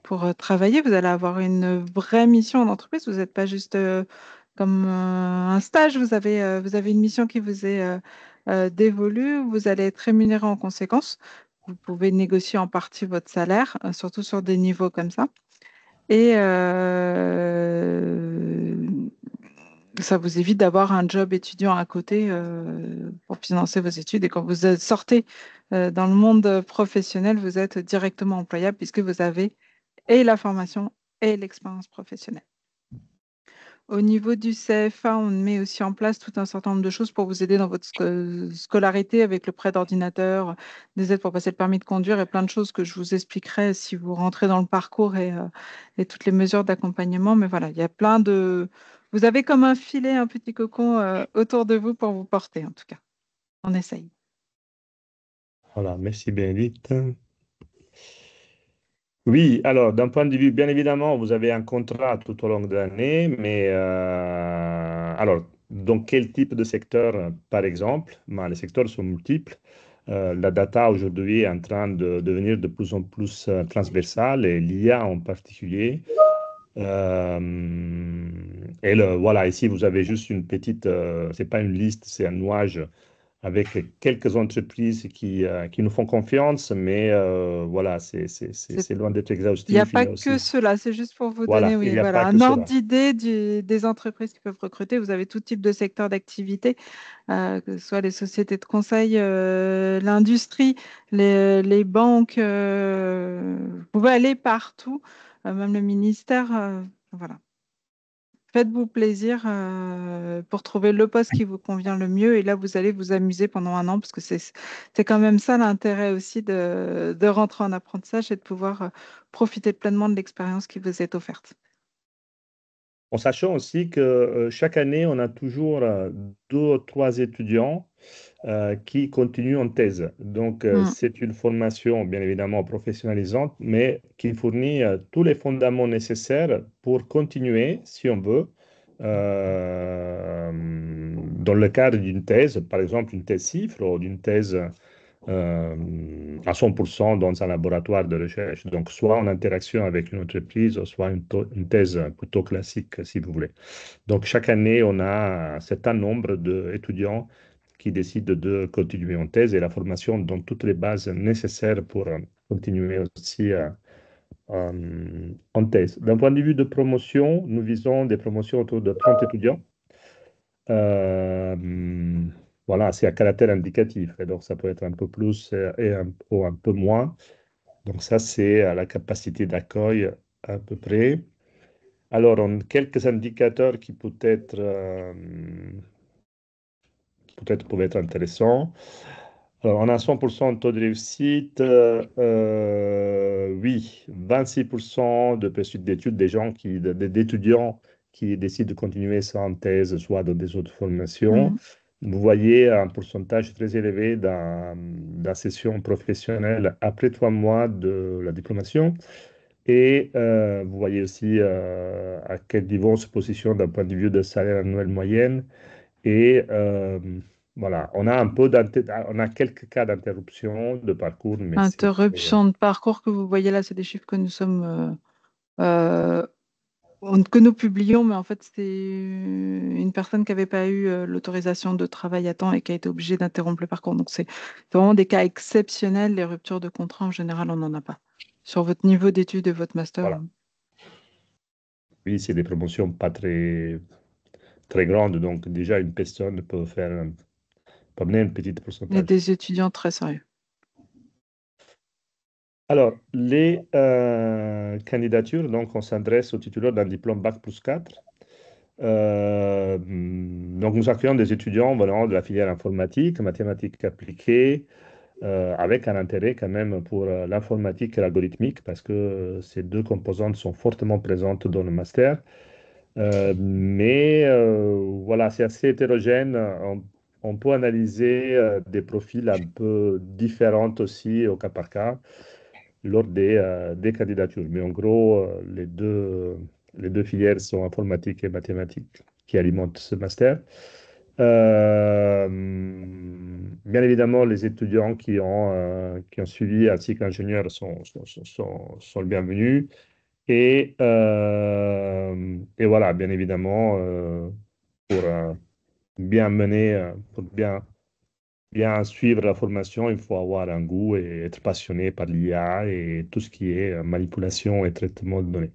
pour travailler. Vous allez avoir une vraie mission en entreprise. Vous n'êtes pas juste comme un stage. Vous avez une mission qui vous est dévolue. Vous allez être rémunéré en conséquence. Vous pouvez négocier en partie votre salaire, surtout sur des niveaux comme ça. Et ça vous évite d'avoir un job étudiant à côté pour financer vos études. Et quand vous sortez dans le monde professionnel, vous êtes directement employable puisque vous avez et la formation et l'expérience professionnelle. Au niveau du CFA, on met aussi en place tout un certain nombre de choses pour vous aider dans votre scolarité avec le prêt d'ordinateur, des aides pour passer le permis de conduire et plein de choses que je vous expliquerai si vous rentrez dans le parcours et toutes les mesures d'accompagnement. Mais voilà, il y a plein de... Vous avez comme un filet, un petit cocon autour de vous pour vous porter, en tout cas. On essaye. voilà, merci Bénédicte. Oui, alors d'un point de vue, bien évidemment, vous avez un contrat tout au long de l'année, mais alors, dans quel type de secteur, par exemple? Ben, les secteurs sont multiples. La data aujourd'hui est en train de devenir de plus en plus transversale et l'IA en particulier. Voilà, ici vous avez juste une petite, c'est pas une liste, c'est un nuage avec quelques entreprises qui nous font confiance, mais voilà, c'est loin d'être Il n'y a exhaustif. Il y pas a que aussi, cela, c'est juste pour vous donner voilà, il oui, n'y a pas voilà, que un ordre cela. d'idée des entreprises qui peuvent recruter. Vous avez tout type de secteur d'activité, que ce soit les sociétés de conseil, l'industrie, les banques. Vous pouvez aller partout, même le ministère. Voilà. Faites-vous plaisir pour trouver le poste qui vous convient le mieux. Et là, vous allez vous amuser pendant un an, parce que c'est quand même ça l'intérêt aussi de rentrer en apprentissage et de pouvoir profiter pleinement de l'expérience qui vous est offerte. En sachant aussi que chaque année, on a toujours 2 ou 3 étudiants qui continuent en thèse. Donc, Mm. c'est une formation, bien évidemment, professionnalisante, mais qui fournit tous les fondements nécessaires pour continuer, si on veut, dans le cadre d'une thèse, par exemple une thèse CIFRE ou d'une thèse à 100% dans un laboratoire de recherche. Donc, soit en interaction avec une entreprise, soit une thèse plutôt classique, si vous voulez. Donc, chaque année, on a un certain nombre d'étudiants qui décident de continuer en thèse et la formation donne toutes les bases nécessaires pour continuer aussi en thèse. D'un point de vue de promotion, nous visons des promotions autour de 30 étudiants. Voilà, c'est à caractère indicatif, et donc ça peut être un peu plus ou un peu moins. Donc ça, c'est la capacité d'accueil à peu près. Alors, on a quelques indicateurs qui peut-être pouvaient être intéressants. Alors, on a 100% de taux de réussite, oui, 26% de poursuite d'études d'étudiants qui décident de continuer soit en thèse, soit dans des autres formations. Mm. Vous voyez un pourcentage très élevé d'insertion professionnelle après 3 mois de la diplomation. Et vous voyez aussi à quel niveau on se positionne d'un point de vue de salaire annuel moyenne. Et voilà, on a quelques cas d'interruption de parcours, mais Interruption de parcours que vous voyez là, c'est des chiffres que nous sommes que nous publions, mais en fait, c'est une personne qui n'avait pas eu l'autorisation de travail à temps et qui a été obligée d'interrompre le parcours. Donc, c'est vraiment des cas exceptionnels. Les ruptures de contrat, en général, on n'en a pas. Sur votre niveau d'études et votre master. voilà. Oui, c'est des promotions pas très, très grandes, donc déjà une personne peut mener un petit Et pourcentage. des étudiants très sérieux. Alors, les candidatures, donc on s'adresse aux titulaires d'un diplôme Bac+4. Donc, nous accueillons des étudiants venant de la filière informatique, mathématiques appliquées, avec un intérêt quand même pour l'informatique et l'algorithmique, parce que ces deux composantes sont fortement présentes dans le master. Mais voilà, c'est assez hétérogène. On peut analyser des profils un peu différents aussi au cas par cas lors des candidatures. Mais en gros, les deux filières sont informatique et mathématiques qui alimentent ce master. Bien évidemment, les étudiants qui ont suivi un cycle ingénieur sont le bienvenus. Et voilà, bien évidemment, pour bien mener, pour bien suivre la formation, il faut avoir un goût et être passionné par l'IA et tout ce qui est manipulation et traitement de données.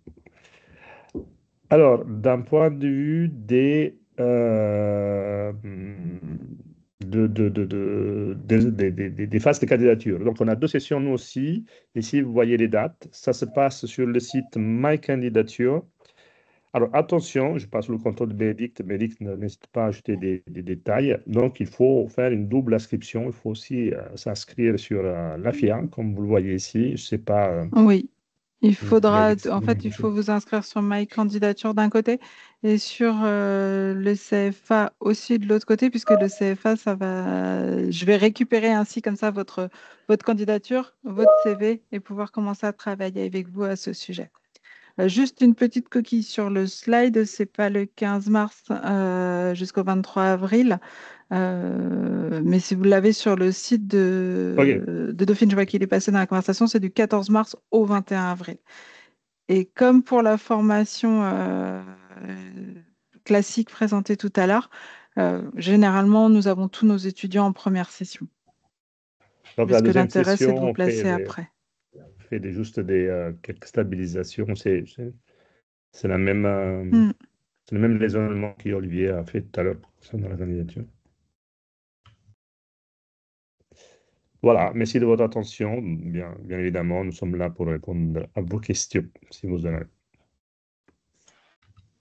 Alors, d'un point de vue des phases de candidature. Donc, on a deux sessions, nous aussi. Ici, vous voyez les dates. Ça se passe sur le site My Candidature. Alors, attention, je passe le contrôle de Bénédicte. Bénédicte n'hésite pas à ajouter des détails. Donc, il faut faire une double inscription. Il faut aussi s'inscrire sur l'AFIA, comme vous le voyez ici. Je ne sais pas. Oui, il faudra, Bénédicte, en fait, il faut vous inscrire sur My Candidature d'un côté et sur le CFA aussi de l'autre côté, puisque le CFA, je vais récupérer ainsi comme ça votre candidature, votre CV et pouvoir commencer à travailler avec vous à ce sujet. Juste une petite coquille sur le slide, c'est pas le 15 mars jusqu'au 23 avril. Mais si vous l'avez sur le site de Dauphine, je vois qu'il est passé dans la conversation, c'est du 14 mars au 21 avril. Et comme pour la formation classique présentée tout à l'heure, généralement, nous avons tous nos étudiants en première session. Donc, parce la que deuxième l'intérêt, c'est de session, vous on placer après. fait juste quelques stabilisations. C'est le même raisonnement qu'Olivier a fait tout à l'heure concernant la candidature. Voilà, merci de votre attention. Bien évidemment, nous sommes là pour répondre à vos questions, si vous en avez.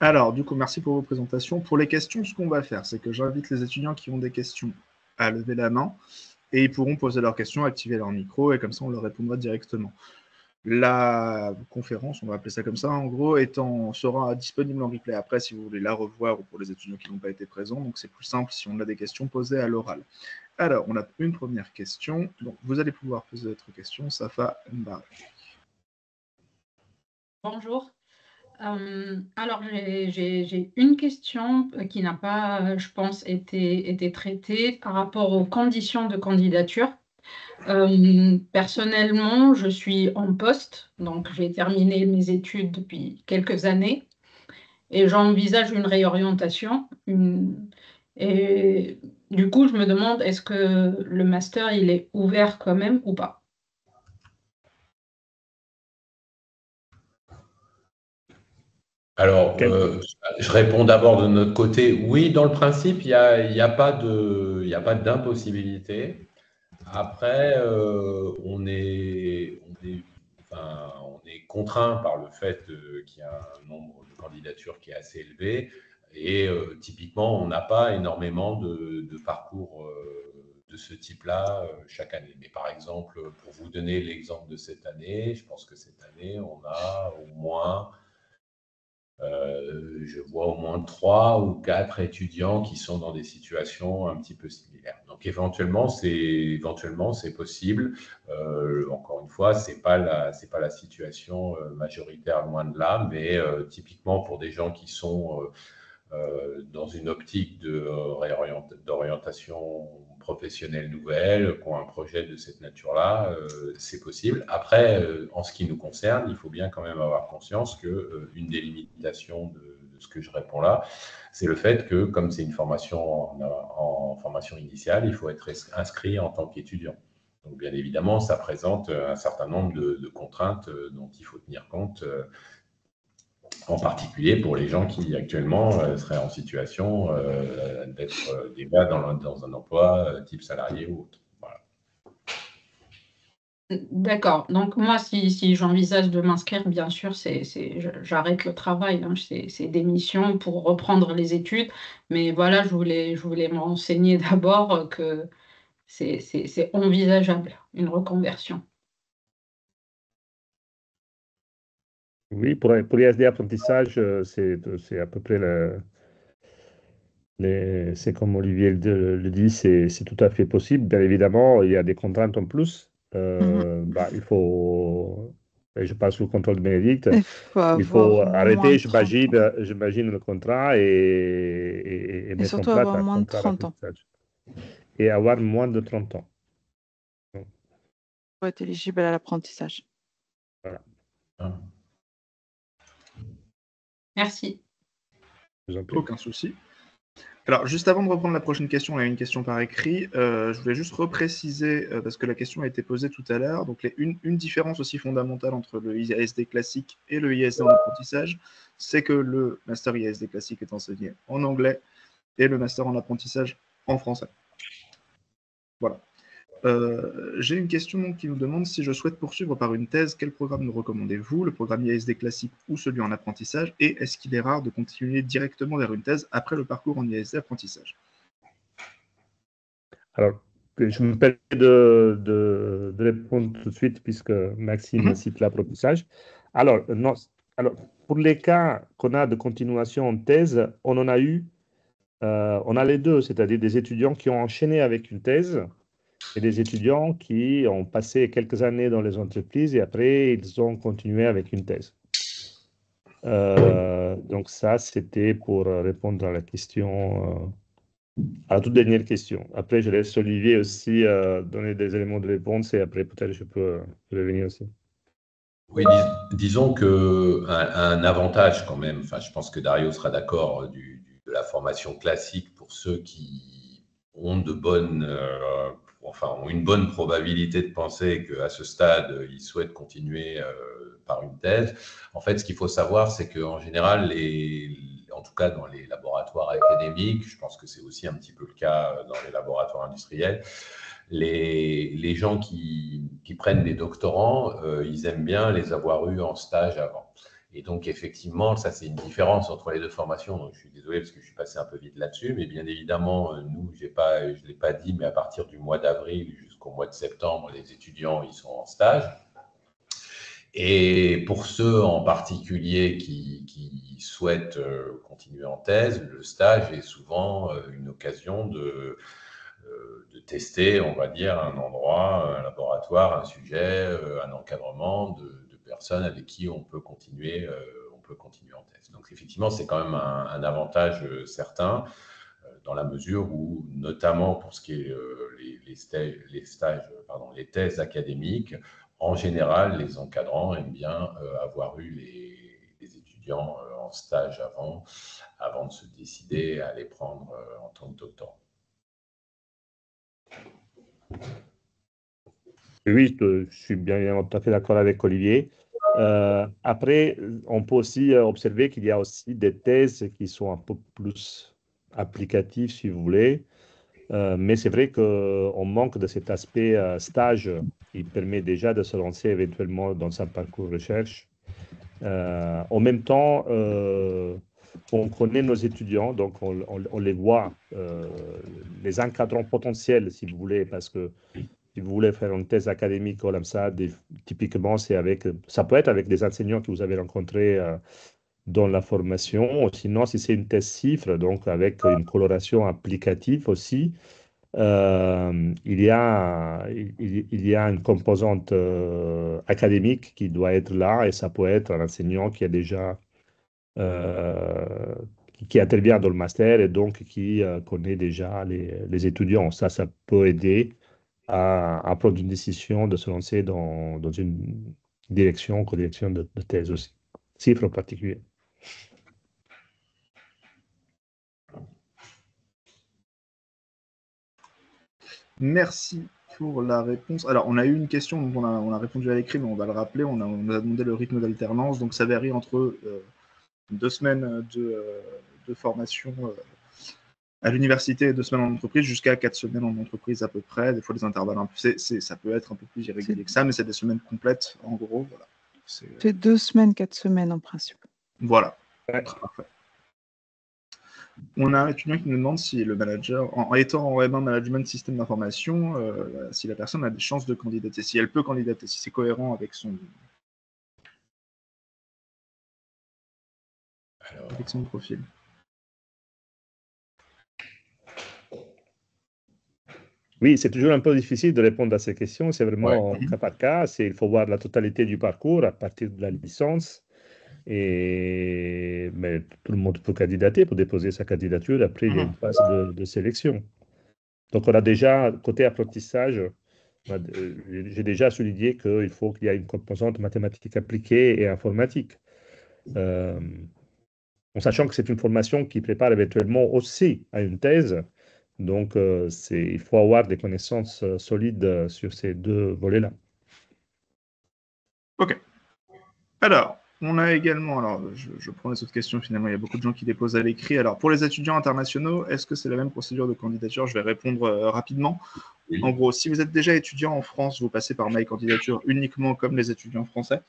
Alors, du coup, merci pour vos présentations. Pour les questions, ce qu'on va faire, c'est que j'invite les étudiants qui ont des questions à lever la main et ils pourront poser leurs questions, activer leur micro et comme ça, on leur répondra directement. La conférence, on va appeler ça comme ça, en gros, sera disponible en replay après si vous voulez la revoir ou pour les étudiants qui n'ont pas été présents. Donc, c'est plus simple si on a des questions posées à l'oral. Alors, on a une première question. Donc, vous allez pouvoir poser votre question. Safa Mbarek. Bonjour. Alors, j'ai une question qui n'a pas, je pense, été traitée par rapport aux conditions de candidature. Personnellement, je suis en poste, donc j'ai terminé mes études depuis quelques années et j'envisage une réorientation. Et du coup, je me demande, est-ce que le master, il est ouvert quand même ou pas? Alors, je réponds d'abord de notre côté. Oui, dans le principe, il n'y a pas d'impossibilité. Après, on est contraint par le fait qu'il y a un nombre de candidatures qui est assez élevé. Et typiquement, on n'a pas énormément de parcours de ce type-là chaque année. Mais par exemple, pour vous donner l'exemple de cette année, je pense que cette année, on a au moins... je vois au moins 3 ou 4 étudiants qui sont dans des situations un petit peu similaires. Donc éventuellement, c'est possible. Encore une fois, c'est pas la situation majoritaire, loin de là, mais typiquement pour des gens qui sont dans une optique d'orientation professionnelle nouvelle, qui ont un projet de cette nature-là, c'est possible. Après, en ce qui nous concerne, il faut bien quand même avoir conscience qu'une des limitations de ce que je réponds là, c'est le fait que, comme c'est une formation en formation initiale, il faut être inscrit en tant qu'étudiant. Donc, bien évidemment, ça présente un certain nombre de contraintes dont il faut tenir compte, en particulier pour les gens qui actuellement seraient en situation d'être déjà dans un emploi type salarié ou autre. Voilà. D'accord. Donc moi, si j'envisage de m'inscrire, bien sûr, j'arrête le travail, hein, c'est démission pour reprendre les études. Mais voilà, je voulais me renseigner d'abord que c'est envisageable, une reconversion. Oui, pour ISD apprentissage, c'est à peu près c'est comme Olivier le dit, c'est tout à fait possible. Bien évidemment, il y a des contraintes en plus. Il faut, et je passe sous le contrôle de Bénédicte, Il faut il faut avoir moins arrêter, de 30 ans. j'imagine, le contrat et Et mettre en surtout place avoir un moins de contrat 30 ans d'apprentissage. Et avoir moins de 30 ans. pour être éligible à l'apprentissage. Voilà, Merci. je vous en prie. Aucun souci. Alors, juste avant de reprendre la prochaine question, on a une question par écrit. Je voulais juste repréciser, parce que la question a été posée tout à l'heure, donc une différence aussi fondamentale entre le ISD classique et le ISD en apprentissage, c'est que le master ISD classique est enseigné en anglais et le master en apprentissage en français. Voilà. J'ai une question donc, qui nous demande si je souhaite poursuivre par une thèse, quel programme nous recommandez-vous, le programme ISD classique ou celui en apprentissage, et est-ce qu'il est rare de continuer directement vers une thèse après le parcours en ISD apprentissage? Alors, je me permets de répondre tout de suite puisque Maxime cite l'apprentissage. Alors, non, alors, pour les cas qu'on a de continuation en thèse, on en a eu, on a les deux, c'est-à-dire des étudiants qui ont enchaîné avec une thèse et des étudiants qui ont passé quelques années dans les entreprises et après, ils ont continué avec une thèse. Donc ça, c'était pour répondre à la question, à la toute dernière question. Après, je laisse Olivier aussi donner des éléments de réponse et après, peut-être, je peux revenir aussi. Oui, disons que un avantage quand même, enfin, je pense que Dario sera d'accord, de la formation classique pour ceux qui ont ont une bonne probabilité de penser qu'à ce stade, ils souhaitent continuer par une thèse. En fait, ce qu'il faut savoir, c'est qu'en général, en tout cas dans les laboratoires académiques, je pense que c'est aussi un petit peu le cas dans les laboratoires industriels, les gens qui prennent des doctorants, ils aiment bien les avoir eus en stage avant. Et donc, effectivement, ça, c'est une différence entre les deux formations. Donc, je suis désolé parce que je suis passé un peu vite là-dessus, mais bien évidemment, nous, je ne l'ai pas dit, mais à partir du mois d'avril jusqu'au mois de septembre, les étudiants, ils sont en stage. Et pour ceux en particulier qui souhaitent continuer en thèse, le stage est souvent une occasion de tester, on va dire, un endroit, un laboratoire, un sujet, un encadrement de personnes avec qui on peut continuer en thèse. Donc, effectivement, c'est quand même un avantage certain dans la mesure où, notamment pour ce qui est les thèses académiques, en général, les encadrants aiment bien avoir eu les étudiants en stage avant de se décider à les prendre en tant que doctorant. Oui, je suis bien tout à fait d'accord avec Olivier. Après, on peut aussi observer qu'il y a aussi des thèses qui sont un peu plus applicatives, si vous voulez. Mais c'est vrai qu'on manque de cet aspect stage qui permet déjà de se lancer éventuellement dans un parcours recherche. En même temps, on connaît nos étudiants, donc on les voit, les encadrants potentiels, si vous voulez, parce que si vous voulez faire une thèse académique comme ça, typiquement, ça peut être avec des enseignants que vous avez rencontrés dans la formation, ou sinon, si c'est une thèse CIFRE, donc avec une coloration applicative aussi, il y a une composante académique qui doit être là et ça peut être un enseignant qui a déjà qui intervient dans le master et donc qui connaît déjà les étudiants. Ça peut aider à prendre une décision de se lancer dans une co-direction de thèse aussi. CIFRE en particulier. Merci pour la réponse. Alors, on a eu une question, donc on a répondu à l'écrit, mais on va le rappeler. On a demandé le rythme d'alternance, donc ça varie entre 2 semaines de formation à l'université et 2 semaines en entreprise, jusqu'à 4 semaines en entreprise à peu près. Des fois, les intervalles, ça peut être un peu plus irrégulier que ça, mais c'est des semaines complètes, en gros. Voilà. C'est 2 semaines, 4 semaines en principe. Voilà. Ouais. Parfait. On a un étudiant qui nous demande si le manager, en étant en M1 Management Système d'Information, si la personne a des chances de candidater, si elle peut candidater, si c'est cohérent avec son profil. Oui, c'est toujours un peu difficile de répondre à ces questions. C'est vraiment cas par cas. Il faut voir la totalité du parcours à partir de la licence. Mais tout le monde peut candidater, peut déposer sa candidature. Après, il y a une phase de sélection. Donc, on a déjà, côté apprentissage, j'ai déjà souligné qu'il faut qu'il y ait une composante mathématique appliquée et informatique. En sachant que c'est une formation qui prépare éventuellement aussi à une thèse. Donc, il faut avoir des connaissances solides sur ces deux volets-là. OK. Alors, on a également, alors je prends les autres questions finalement, il y a beaucoup de gens qui les posent à l'écrit. Alors, pour les étudiants internationaux, est-ce que c'est la même procédure de candidature? Je vais répondre rapidement. Oui. En gros, si vous êtes déjà étudiant en France, vous passez par My Candidature uniquement comme les étudiants français.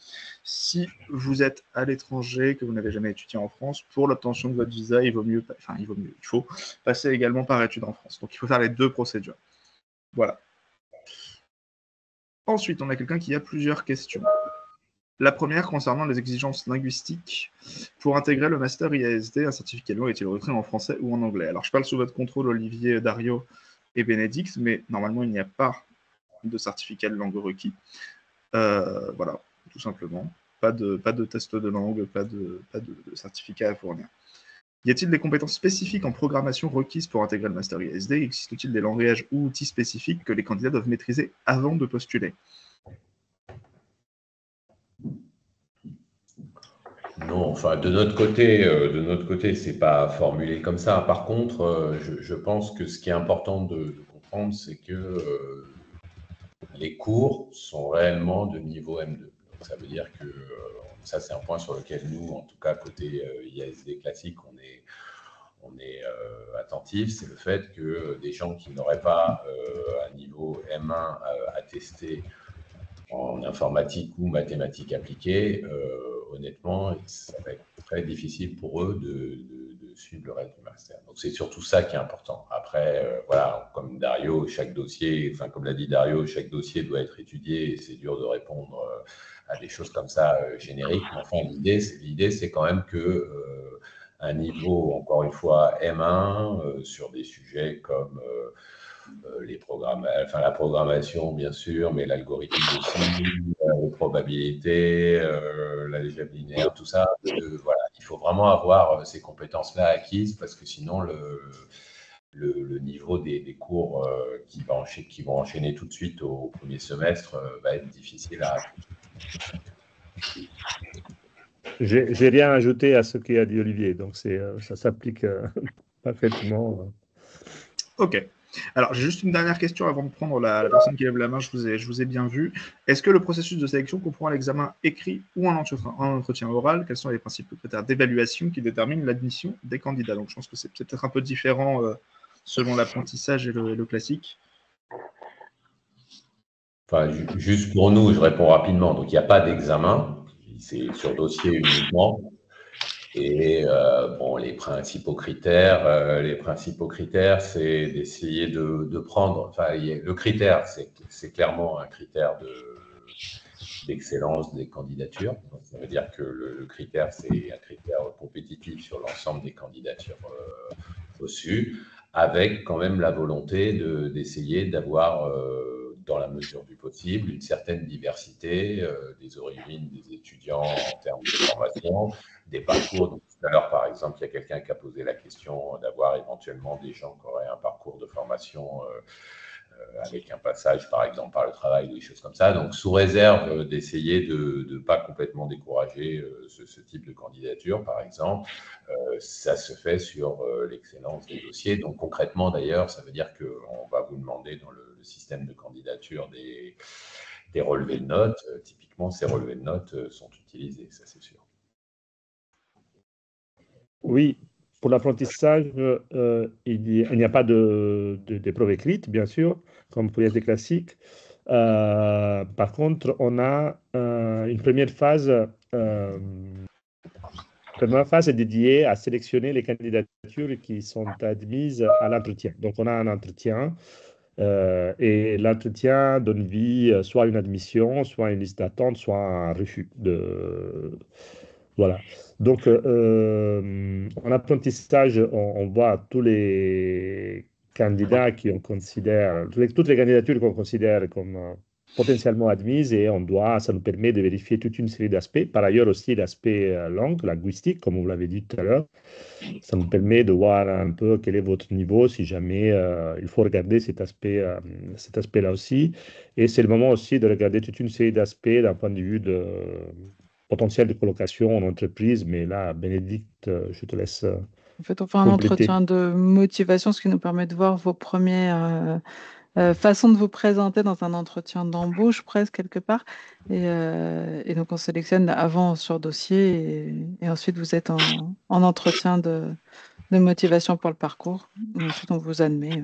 Si vous êtes à l'étranger, que vous n'avez jamais étudié en France, pour l'obtention de votre visa, il faut passer également par études en France. Donc, il faut faire les deux procédures. Voilà. Ensuite, on a quelqu'un qui a plusieurs questions. La première concernant les exigences linguistiques. Pour intégrer le master IASD, un certificat de langue est-il requis en français ou en anglais? Alors, je parle sous votre contrôle, Olivier, Dario et Bénédicte, mais normalement, il n'y a pas de certificat de langue requis. Voilà, tout simplement. Pas de test de langue, pas de certificat à fournir. Y a-t-il des compétences spécifiques en programmation requises pour intégrer le master IASD? Existe-t-il des langages ou outils spécifiques que les candidats doivent maîtriser avant de postuler? Non, enfin, de notre côté, c'est pas formulé comme ça. Par contre, je pense que ce qui est important de comprendre, c'est que les cours sont réellement de niveau M2. Donc, ça veut dire que ça, c'est un point sur lequel nous, en tout cas côté IASD classique, on est attentif. C'est le fait que des gens qui n'auraient pas un niveau M1 attesté en informatique ou mathématiques appliquées, honnêtement, ça va être très difficile pour eux de suivre le reste du master. Donc, c'est surtout ça qui est important. Après, voilà, comme Dario, comme l'a dit Dario, chaque dossier doit être étudié et c'est dur de répondre à des choses comme ça génériques. Mais enfin, l'idée, c'est quand même que un niveau, encore une fois, M1 sur des sujets comme la programmation, bien sûr, mais l'algorithme aussi, les probabilités, l'algèbre linéaire, tout ça. Voilà, il faut vraiment avoir ces compétences-là acquises parce que sinon, le niveau des cours qui vont enchaîner tout de suite au premier semestre va être difficile à appliquer. J'ai rien ajouté à ce qu'a dit Olivier, donc ça s'applique parfaitement. Ok. Alors, j'ai juste une dernière question avant de prendre la personne qui lève la main. Je vous ai bien vu. Est-ce que le processus de sélection comprend un examen écrit ou un entretien oral? Quels sont les principaux critères d'évaluation qui déterminent l'admission des candidats? Donc, je pense que c'est peut-être un peu différent selon l'apprentissage et le classique. Enfin, juste pour nous, je réponds rapidement. Donc, il n'y a pas d'examen. C'est sur dossier uniquement. Et les principaux critères, c'est d'essayer de prendre. Enfin, le critère, c'est clairement un critère d'excellence des candidatures. Donc, ça veut dire que le critère, c'est un critère compétitif sur l'ensemble des candidatures reçues, avec quand même la volonté d'essayer d'avoir, dans la mesure du possible, une certaine diversité des origines des étudiants en termes de formation, des parcours. Donc, tout à l'heure, par exemple, il y a quelqu'un qui a posé la question d'avoir éventuellement des gens qui auraient un parcours de formation avec un passage, par exemple, par le travail, des choses comme ça. Donc, sous réserve d'essayer de ne pas complètement décourager ce type de candidature, par exemple, ça se fait sur l'excellence des dossiers. Donc, concrètement, d'ailleurs, ça veut dire qu'on va vous demander dans le système de candidature des relevés de notes. Typiquement, ces relevés de notes sont utilisés, ça c'est sûr. Oui, pour l'apprentissage, il n'y a pas de preuve écrite, bien sûr, comme pour les SD classiques. Par contre, on a une première phase première phase est dédiée à sélectionner les candidatures qui sont admises à l'entretien. Donc, on a un entretien et l'entretien donne vie soit à une admission, soit à une liste d'attente, soit à un refus. Voilà. Donc, en apprentissage, on voit tous les candidats toutes les candidatures qu'on considère comme potentiellement admises et ça nous permet de vérifier toute une série d'aspects. Par ailleurs aussi l'aspect langue, linguistique, comme vous l'avez dit tout à l'heure. Ça nous permet de voir un peu quel est votre niveau, si jamais il faut regarder cet aspect-là aussi. Et c'est le moment aussi de regarder toute une série d'aspects d'un point de vue de potentiel de colocation en entreprise. Mais là, Bénédicte, je te laisse En fait, on fait un compléter. entretien de motivation, ce qui nous permet de voir vos premières façons de vous présenter dans un entretien d'embauche, presque quelque part. Et donc, on sélectionne avant sur dossier et ensuite, vous êtes en entretien de motivation pour le parcours. Et ensuite, on vous admet.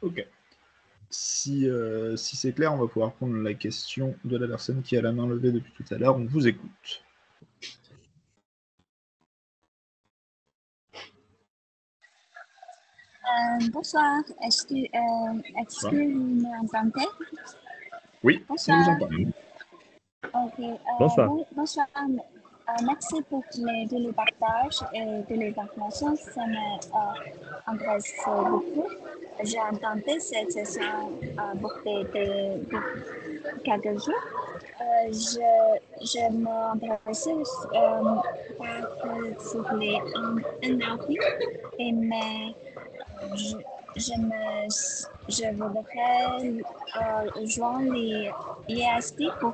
Ok. Si c'est clair, on va pouvoir prendre la question de la personne qui a la main levée depuis tout à l'heure. On vous écoute. Bonsoir, est-ce que vous m'entendez? Oui, bonsoir. On vous entend. Ok, Bonsoir. bonsoir. Merci pour tous les partages et de les informations. Ça m'intéresse beaucoup. J'ai entendu cette session pour quelques jours. Je m'intéressais sur les NLP mais je voudrais joindre les ISD pour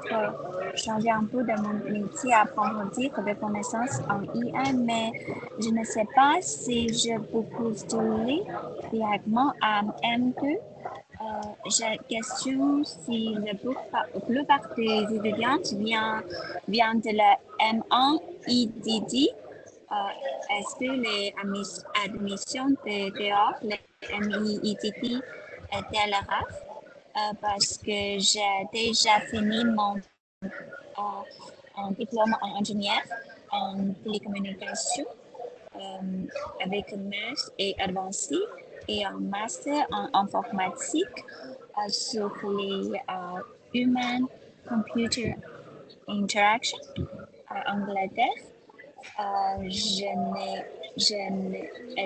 changer un peu de mon métier, approfondir des connaissances en IA, mais je ne sais pas si je peux postuler directement à M2. J'ai une question si la plupart des étudiantes viennent de la M1 IDD. Est-ce que les admissions dehors, les MIITT, étaient rares? Parce que j'ai déjà fini mon diplôme en ingénieur en télécommunication avec maths et avancé et un master en informatique sur les human computer interaction à Angleterre.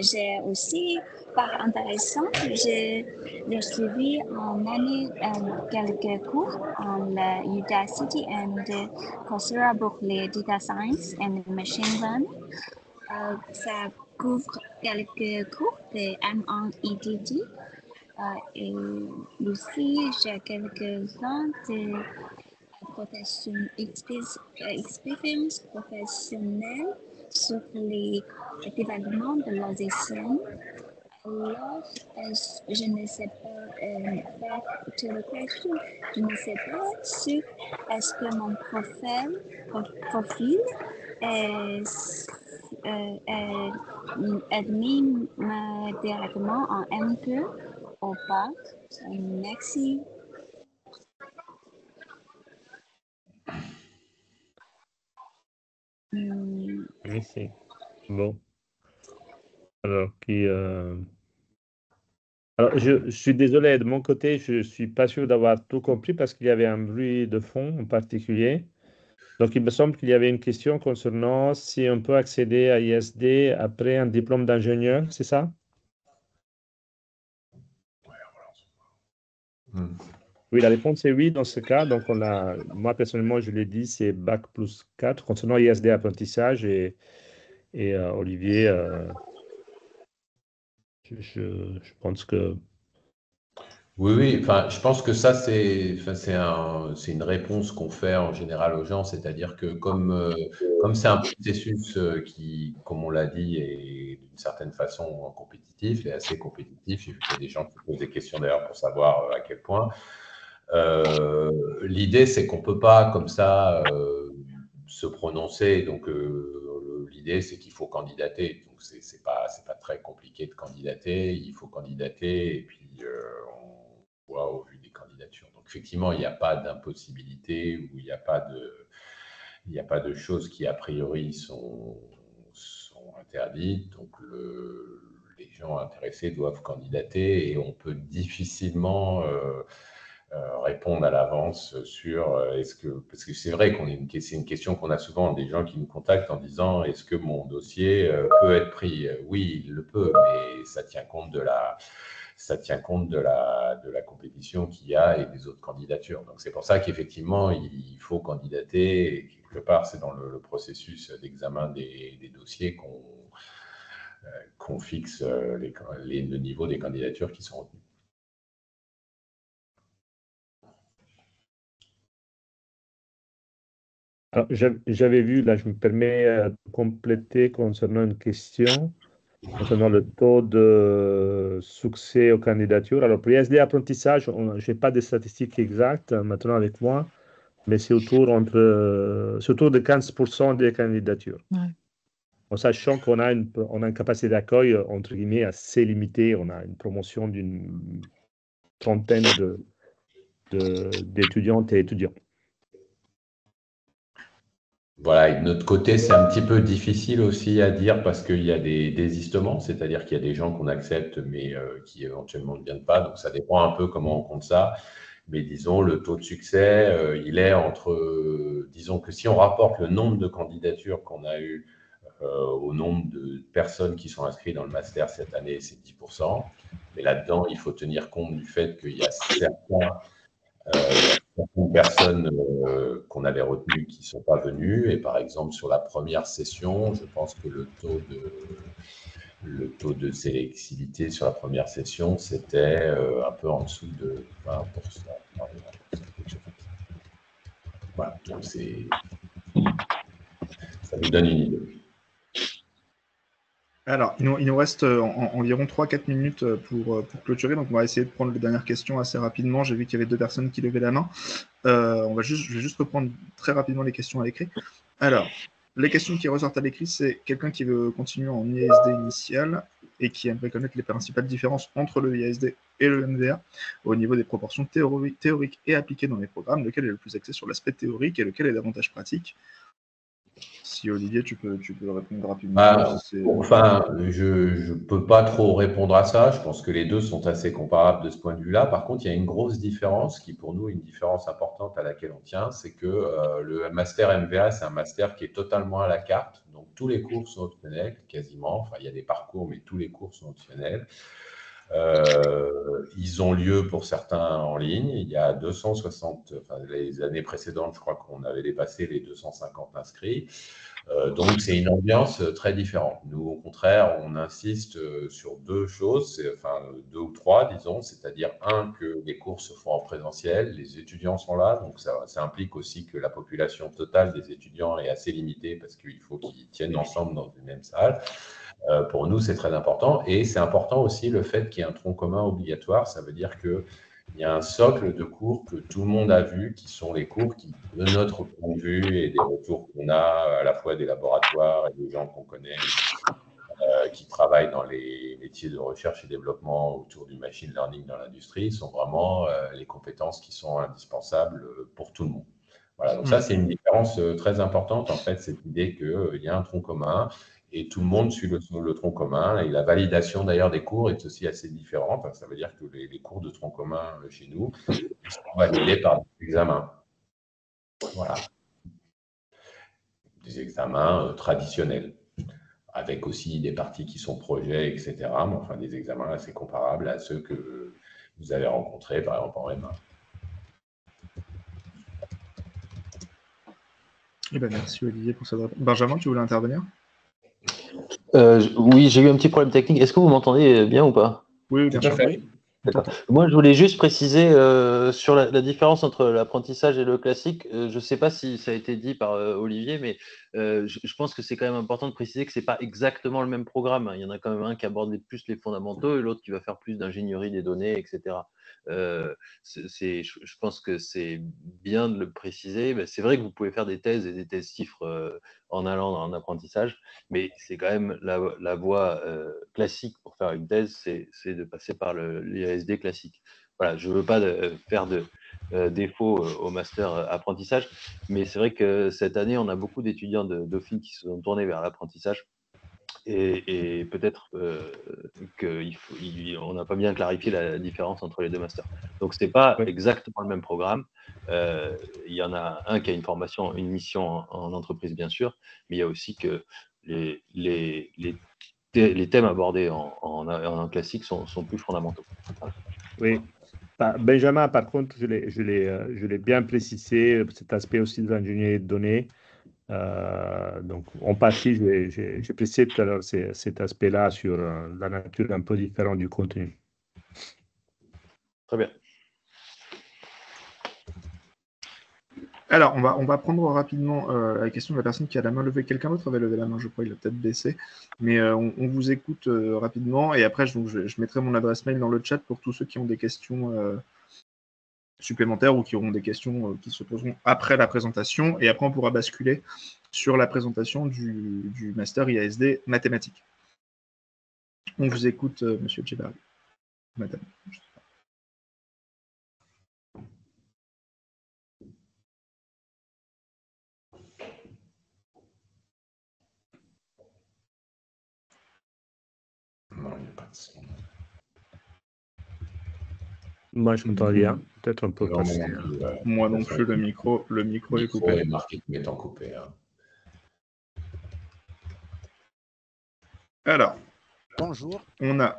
J'ai aussi, par intéressant, j'ai suivi en année quelques cours en la Udacity et Coursera pour les data science and machine learning. Ça couvre quelques cours de M1 EDD et aussi j'ai quelques-uns de expérience professionnelle sur les développements de logiciels. Alors, je ne sais pas, je ne sais pas si est-ce que mon profil est admis directement en M2 ou pas. Merci. Merci. Bon. Alors, Alors, je suis désolé, de mon côté, je ne suis pas sûr d'avoir tout compris parce qu'il y avait un bruit de fond en particulier. Donc, il me semble qu'il y avait une question concernant si on peut accéder à ISD après un diplôme d'ingénieur, c'est ça? Oui, la réponse est oui dans ce cas. Donc, moi, personnellement, je l'ai dit, c'est Bac plus 4 concernant ISD apprentissage et Olivier, je pense que... Oui, enfin, je pense que ça, c'est une réponse qu'on fait en général aux gens, c'est-à-dire que comme c'est un processus qui, comme on l'a dit, est d'une certaine façon compétitif et assez compétitif, il y a des gens qui posent des questions d'ailleurs pour savoir à quel point. L'idée, c'est qu'on ne peut pas comme ça se prononcer. Donc, l'idée, c'est qu'il faut candidater. Donc, c'est pas très compliqué de candidater. Il faut candidater et puis on voit au vu des candidatures candidature. Donc, effectivement, il n'y a pas d'impossibilité ou il n'y a pas de choses qui, a priori, sont interdites. Donc, les gens intéressés doivent candidater et on peut difficilement répondre à l'avance sur parce que c'est vrai c'est une question qu'on a souvent, des gens qui nous contactent en disant est-ce que mon dossier peut être pris? Oui, il le peut, mais ça tient compte de la compétition qu'il y a et des autres candidatures. Donc c'est pour ça qu'effectivement il faut candidater et quelque part c'est dans le processus d'examen des dossiers qu'on fixe le niveau des candidatures qui sont retenues. Alors, j'avais vu, là, je me permets de compléter concernant une question, concernant le taux de succès aux candidatures. Alors, pour ISD apprentissage, je n'ai pas de statistiques exactes maintenant avec moi, mais c'est autour de 15% des candidatures. Ouais. En sachant qu'on a une capacité d'accueil, entre guillemets, assez limitée. On a une promotion d'une trentaine d'étudiantes et étudiants. Voilà, et de notre côté, c'est un petit peu difficile aussi à dire parce qu'il y a des désistements, c'est-à-dire qu'il y a des gens qu'on accepte mais qui éventuellement ne viennent pas. Donc, ça dépend un peu comment on compte ça. Mais disons, le taux de succès, il est disons que si on rapporte le nombre de candidatures qu'on a eues au nombre de personnes qui sont inscrites dans le master cette année, c'est 10%. Mais là-dedans, il faut tenir compte du fait qu'il y a certaines personnes qu'on avait retenues qui ne sont pas venues. Et par exemple, sur la première session, je pense que le taux de sélectivité sur la première session, c'était un peu en dessous de 20%. Voilà, donc ça vous donne une idée. Alors, il nous reste environ 3-4 minutes pour clôturer, donc on va essayer de prendre les dernières questions assez rapidement. J'ai vu qu'il y avait 2 personnes qui levaient la main. Je vais juste reprendre très rapidement les questions à l'écrit. Alors, les questions qui ressortent à l'écrit, c'est quelqu'un qui veut continuer en ISD initial et qui aimerait connaître les principales différences entre le ISD et le MVA au niveau des proportions théoriques et appliquées dans les programmes, lequel est le plus axé sur l'aspect théorique et lequel est davantage pratique. Si Olivier, tu peux répondre rapidement. Enfin, je ne peux pas trop répondre à ça. Je pense que les deux sont assez comparables de ce point de vue-là. Par contre, il y a une grosse différence qui, pour nous, est une différence importante à laquelle on tient. C'est que le master MVA, c'est un master qui est totalement à la carte. Donc, tous les cours sont optionnels, quasiment. Enfin, il y a des parcours, mais tous les cours sont optionnels. Ils ont lieu pour certains en ligne. Il y a 260, les années précédentes, je crois qu'on avait dépassé les 250 inscrits. Donc, c'est une ambiance très différente. Nous, au contraire, on insiste sur 2 choses, 2 ou 3, disons, c'est-à-dire, que les cours se font en présentiel, les étudiants sont là, donc ça implique aussi que la population totale des étudiants est assez limitée parce qu'il faut qu'ils tiennent ensemble dans une même salle. Pour nous, c'est très important. Et c'est important aussi le fait qu'il y ait un tronc commun obligatoire. Ça veut dire qu'il y a un socle de cours que tout le monde a vu, qui sont les cours qui, de notre point de vue et des retours qu'on a, à la fois des laboratoires et des gens qu'on connaît, qui travaillent dans les métiers de recherche et développement autour du machine learning dans l'industrie, sont vraiment les compétences qui sont indispensables pour tout le monde. Voilà, donc ça, c'est une différence très importante, en fait, cette idée qu'il y a un tronc commun et tout le monde suit le tronc commun. Et la validation, d'ailleurs, des cours est aussi assez différente. Ça veut dire que les cours de tronc commun chez nous sont validés par des examens. Voilà. Des examens traditionnels, avec aussi des parties qui sont projets, etc. Mais enfin, des examens assez comparables à ceux que vous avez rencontrés, par exemple, en M1. Eh ben, merci Olivier pour cette réponse. Benjamin, tu voulais intervenir? Oui, j'ai eu un petit problème technique. Est-ce que vous m'entendez bien ou pas? Oui, bien sûr. D'accord. Moi, je voulais juste préciser sur la différence entre l'apprentissage et le classique. Je ne sais pas si ça a été dit par Olivier, mais je pense que c'est quand même important de préciser que ce n'est pas exactement le même programme. Il y en a quand même un qui aborde plus les fondamentaux et l'autre qui va faire plus d'ingénierie des données, etc. Je pense que c'est bien de le préciser. C'est vrai que vous pouvez faire des thèses et des thèses chiffres en allant en apprentissage, mais c'est quand même la voie classique pour faire une thèse, c'est de passer par l'ISD classique. voilà, je ne veux pas faire de défaut au master apprentissage, mais c'est vrai que cette année, on a beaucoup d'étudiants de Dauphine qui se sont tournés vers l'apprentissage. Et peut-être qu'on n'a pas bien clarifié la différence entre les deux masters. Donc, ce n'est pas exactement le même programme. Il y en a un qui a une mission en entreprise, bien sûr, mais il y a aussi que les thèmes abordés en classique sont plus fondamentaux. Voilà. Oui. Benjamin, par contre, je l'ai bien précisé, cet aspect aussi de l'ingénierie de données. Donc, en partie, j'ai précisé tout à l'heure cet aspect-là sur la nature un peu différente du contenu. Très bien. Alors, on va prendre rapidement la question de la personne qui a la main levée. Quelqu'un d'autre avait levé la main, je crois, il a peut-être baissé. Mais on vous écoute rapidement. Et après, je mettrai mon adresse mail dans le chat pour tous ceux qui ont des questions supplémentaires ou qui auront des questions qui se poseront après la présentation. Et après, on pourra basculer sur la présentation du Master IASD mathématiques. On vous écoute, Monsieur Djebari. Madame. Non, il n'y a pas de son. Moi, je n'entends rien. Peut-être un peu Non, passer. Moi non plus, le micro est coupé. est marqué comme étant coupé. Hein. Alors, bonjour. On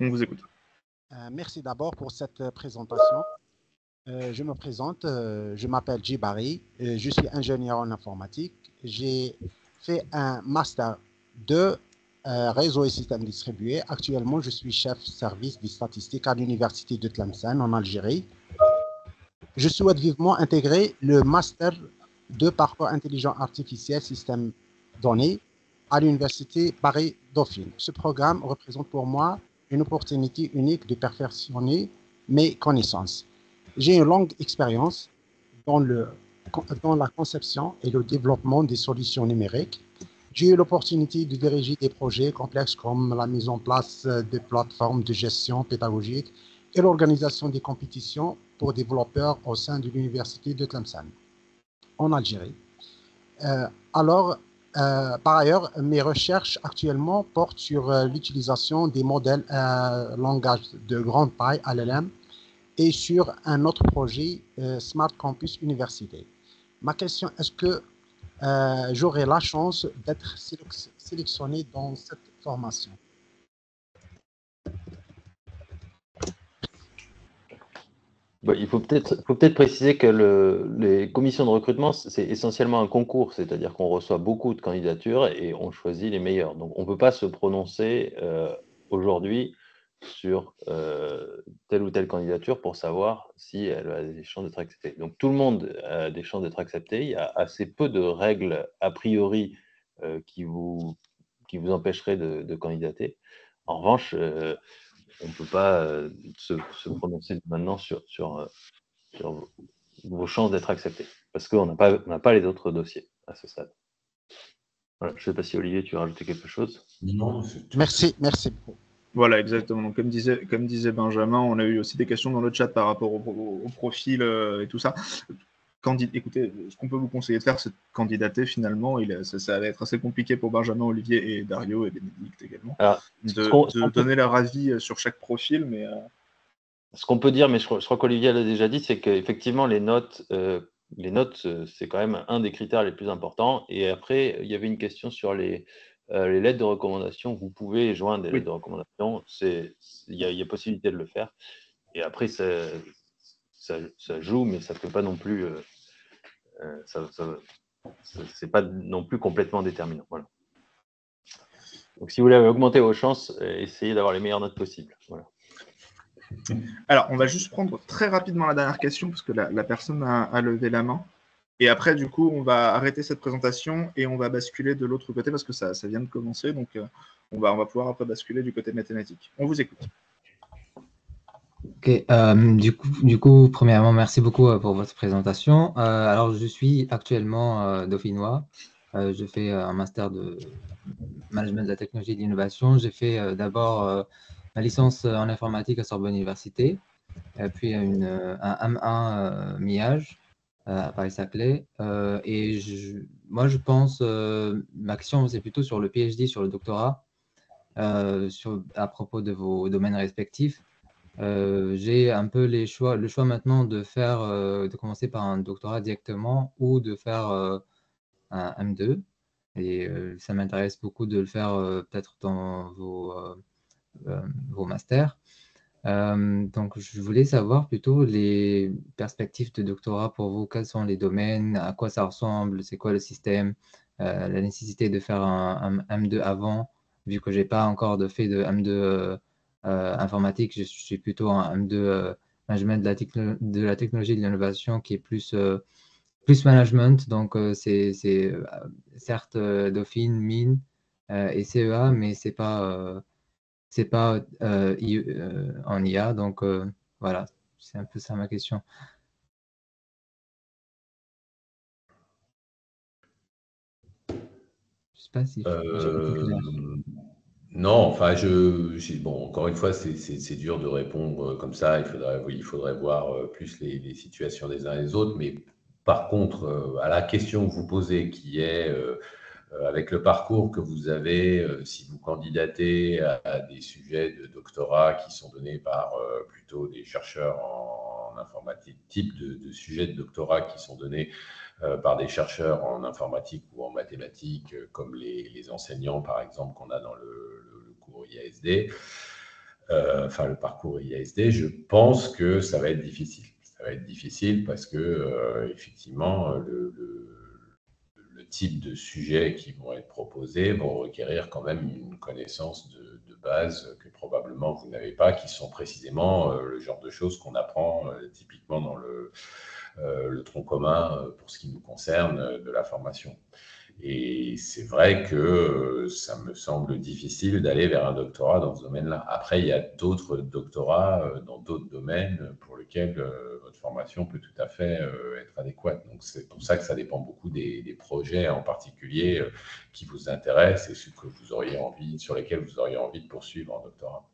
vous écoute. Merci d'abord pour cette présentation. Je me présente, je m'appelle Djebari, je suis ingénieur en informatique. J'ai fait un master 2 réseau et systèmes distribués. Actuellement, je suis chef service des statistiques à l'université de Tlemcen en Algérie. Je souhaite vivement intégrer le master 2 parcours intelligent artificiel système données à l'université Paris-Dauphine. Ce programme représente pour moi une opportunité unique de perfectionner mes connaissances. J'ai une longue expérience dans la conception et le développement des solutions numériques. J'ai eu l'opportunité de diriger des projets complexes comme la mise en place de plateformes de gestion pédagogique et l'organisation des compétitions pour développeurs au sein de l'université de Tlemcen, en Algérie. Par ailleurs, mes recherches actuellement portent sur l'utilisation des modèles langage de grande taille, LLM, et sur un autre projet, Smart Campus Université. Ma question, est-ce que j'aurai la chance d'être sélectionné dans cette formation? Il faut peut-être préciser que les commissions de recrutement, c'est essentiellement un concours, c'est-à-dire qu'on reçoit beaucoup de candidatures et on choisit les meilleurs. Donc, on ne peut pas se prononcer aujourd'hui sur telle ou telle candidature pour savoir si elle a des chances d'être acceptée. Donc, tout le monde a des chances d'être accepté. Il y a assez peu de règles a priori qui vous empêcheraient de candidater. En revanche, on ne peut pas se prononcer maintenant sur vos chances d'être accepté, parce qu'on n'a pas les autres dossiers à ce stade. Voilà. Je ne sais pas si Olivier, tu veux rajouter quelque chose? Non, merci beaucoup. Voilà, exactement. Donc, comme disait Benjamin, on a eu aussi des questions dans le chat par rapport au profil et tout ça. Écoutez, ce qu'on peut vous conseiller de faire, c'est de candidater finalement. Ça va être assez compliqué pour Benjamin, Olivier et Dario et Bénédicte également. Alors, de donner leur avis sur chaque profil. Mais ce qu'on peut dire, mais je crois qu'Olivier l'a déjà dit, c'est qu'effectivement, les notes, c'est quand même un des critères les plus importants. Et après, il y avait une question sur les lettres de recommandation. Vous pouvez joindre des lettres de recommandation. Il y a possibilité de le faire. Et après, ça joue, mais ça ne fait pas non plus. C'est pas non plus complètement déterminant. Voilà. Donc, si vous voulez augmenter vos chances, essayez d'avoir les meilleures notes possibles. Voilà. Alors, on va juste prendre très rapidement la dernière question parce que la personne a levé la main. Et après, du coup, on va arrêter cette présentation et on va basculer de l'autre côté parce que ça vient de commencer. Donc, on va pouvoir après basculer du côté mathématique. On vous écoute. Ok, du coup, premièrement, merci beaucoup pour votre présentation. Alors, je suis actuellement dauphinois. Je fais un master de management de la technologie et de l'innovation. J'ai fait d'abord ma licence en informatique à Sorbonne Université. puis un M1 MIAGE à Paris-Saclay. Et moi, je pense, ma question, c'est plutôt sur le PhD, sur le doctorat, à propos de vos domaines respectifs. J'ai un peu le choix maintenant de commencer par un doctorat directement ou de faire un M2. Et ça m'intéresse beaucoup de le faire peut-être dans vos masters. Donc, je voulais savoir plutôt les perspectives de doctorat pour vous. Quels sont les domaines? À quoi ça ressemble? C'est quoi le système? La nécessité de faire un M2 avant, vu que je n'ai pas encore fait de M2 informatique. Je suis plutôt un M2 management de la technologie et de l'innovation qui est plus management. Donc, c'est certes Dauphine, Mine et CEA, mais c'est pas en IA. Donc, voilà, c'est un peu ça ma question. Je sais pas si j'ai été clair. Non, enfin, bon, encore une fois, c'est dur de répondre comme ça. Il faudrait voir plus les situations des uns et des autres. Mais par contre, à la question que vous posez, qui est avec le parcours que vous avez, si vous candidatez à des sujets de doctorat qui sont donnés par plutôt des chercheurs en informatique, type de sujets de doctorat qui sont donnés par des chercheurs en informatique ou en mathématiques, comme les enseignants, par exemple, qu'on a dans le cours IASD, enfin le parcours IASD, je pense que ça va être difficile. Ça va être difficile parce que, effectivement, le type de sujets qui vont être proposés vont requérir quand même une connaissance de base que probablement vous n'avez pas, qui sont précisément le genre de choses qu'on apprend typiquement dans le tronc commun pour ce qui nous concerne de la formation. Et c'est vrai que ça me semble difficile d'aller vers un doctorat dans ce domaine-là. Après, il y a d'autres doctorats dans d'autres domaines pour lesquels votre formation peut tout à fait être adéquate. Donc, c'est pour ça que ça dépend beaucoup des projets en particulier qui vous intéressent et sur lesquels vous auriez envie de poursuivre en doctorat.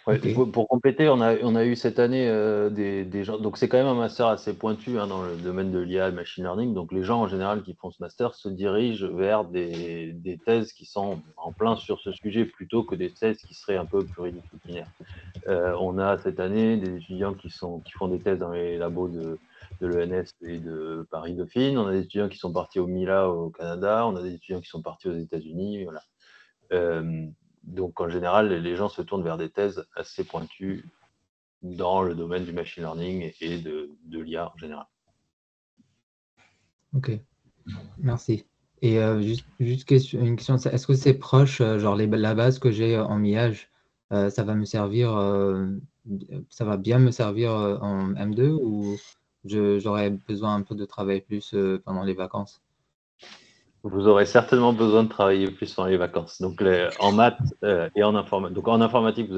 Ouais, pour compléter, on a eu cette année des gens. Donc, c'est quand même un master assez pointu dans le domaine de l'IA et machine learning. Donc, les gens en général qui font ce master se dirigent vers des thèses qui sont en plein sur ce sujet plutôt que des thèses qui seraient un peu pluridisciplinaires. On a cette année des étudiants qui font des thèses dans les labos de l'ENS et de Paris Dauphine. On a des étudiants qui sont partis au MILA au Canada. On a des étudiants qui sont partis aux États-Unis. Voilà. Donc, en général, les gens se tournent vers des thèses assez pointues dans le domaine du machine learning et de l'IA en général. Ok, merci. Et juste une question, est-ce que c'est proche, genre la base que j'ai en MIAGE, ça va me servir, ça va bien me servir en M2 ou j'aurais besoin un peu de travailler plus pendant les vacances? Vous aurez certainement besoin de travailler plus pendant les vacances. Donc, en maths et en informatique. Donc, en informatique,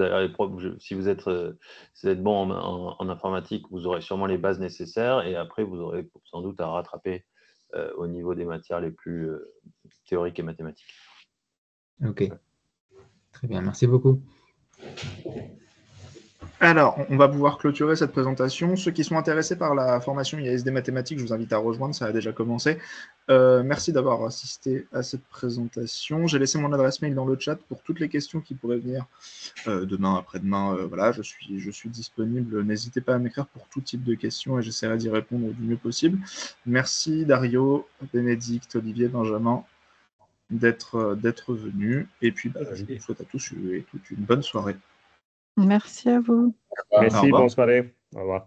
si vous êtes bon en informatique, vous aurez sûrement les bases nécessaires et après, vous aurez sans doute à rattraper au niveau des matières les plus théoriques et mathématiques. Ok, très bien, merci beaucoup. Alors, on va pouvoir clôturer cette présentation. Ceux qui sont intéressés par la formation IASD mathématiques, je vous invite à rejoindre, ça a déjà commencé. Merci d'avoir assisté à cette présentation. J'ai laissé mon adresse mail dans le chat pour toutes les questions qui pourraient venir demain, après-demain. Voilà, je suis disponible. N'hésitez pas à m'écrire pour tout type de questions et j'essaierai d'y répondre du mieux possible. Merci Dario, Bénédicte, Olivier, Benjamin d'être venus. Et puis, je vous souhaite à tous et toutes une bonne soirée. Merci à vous. Merci, bonne soirée. Au revoir.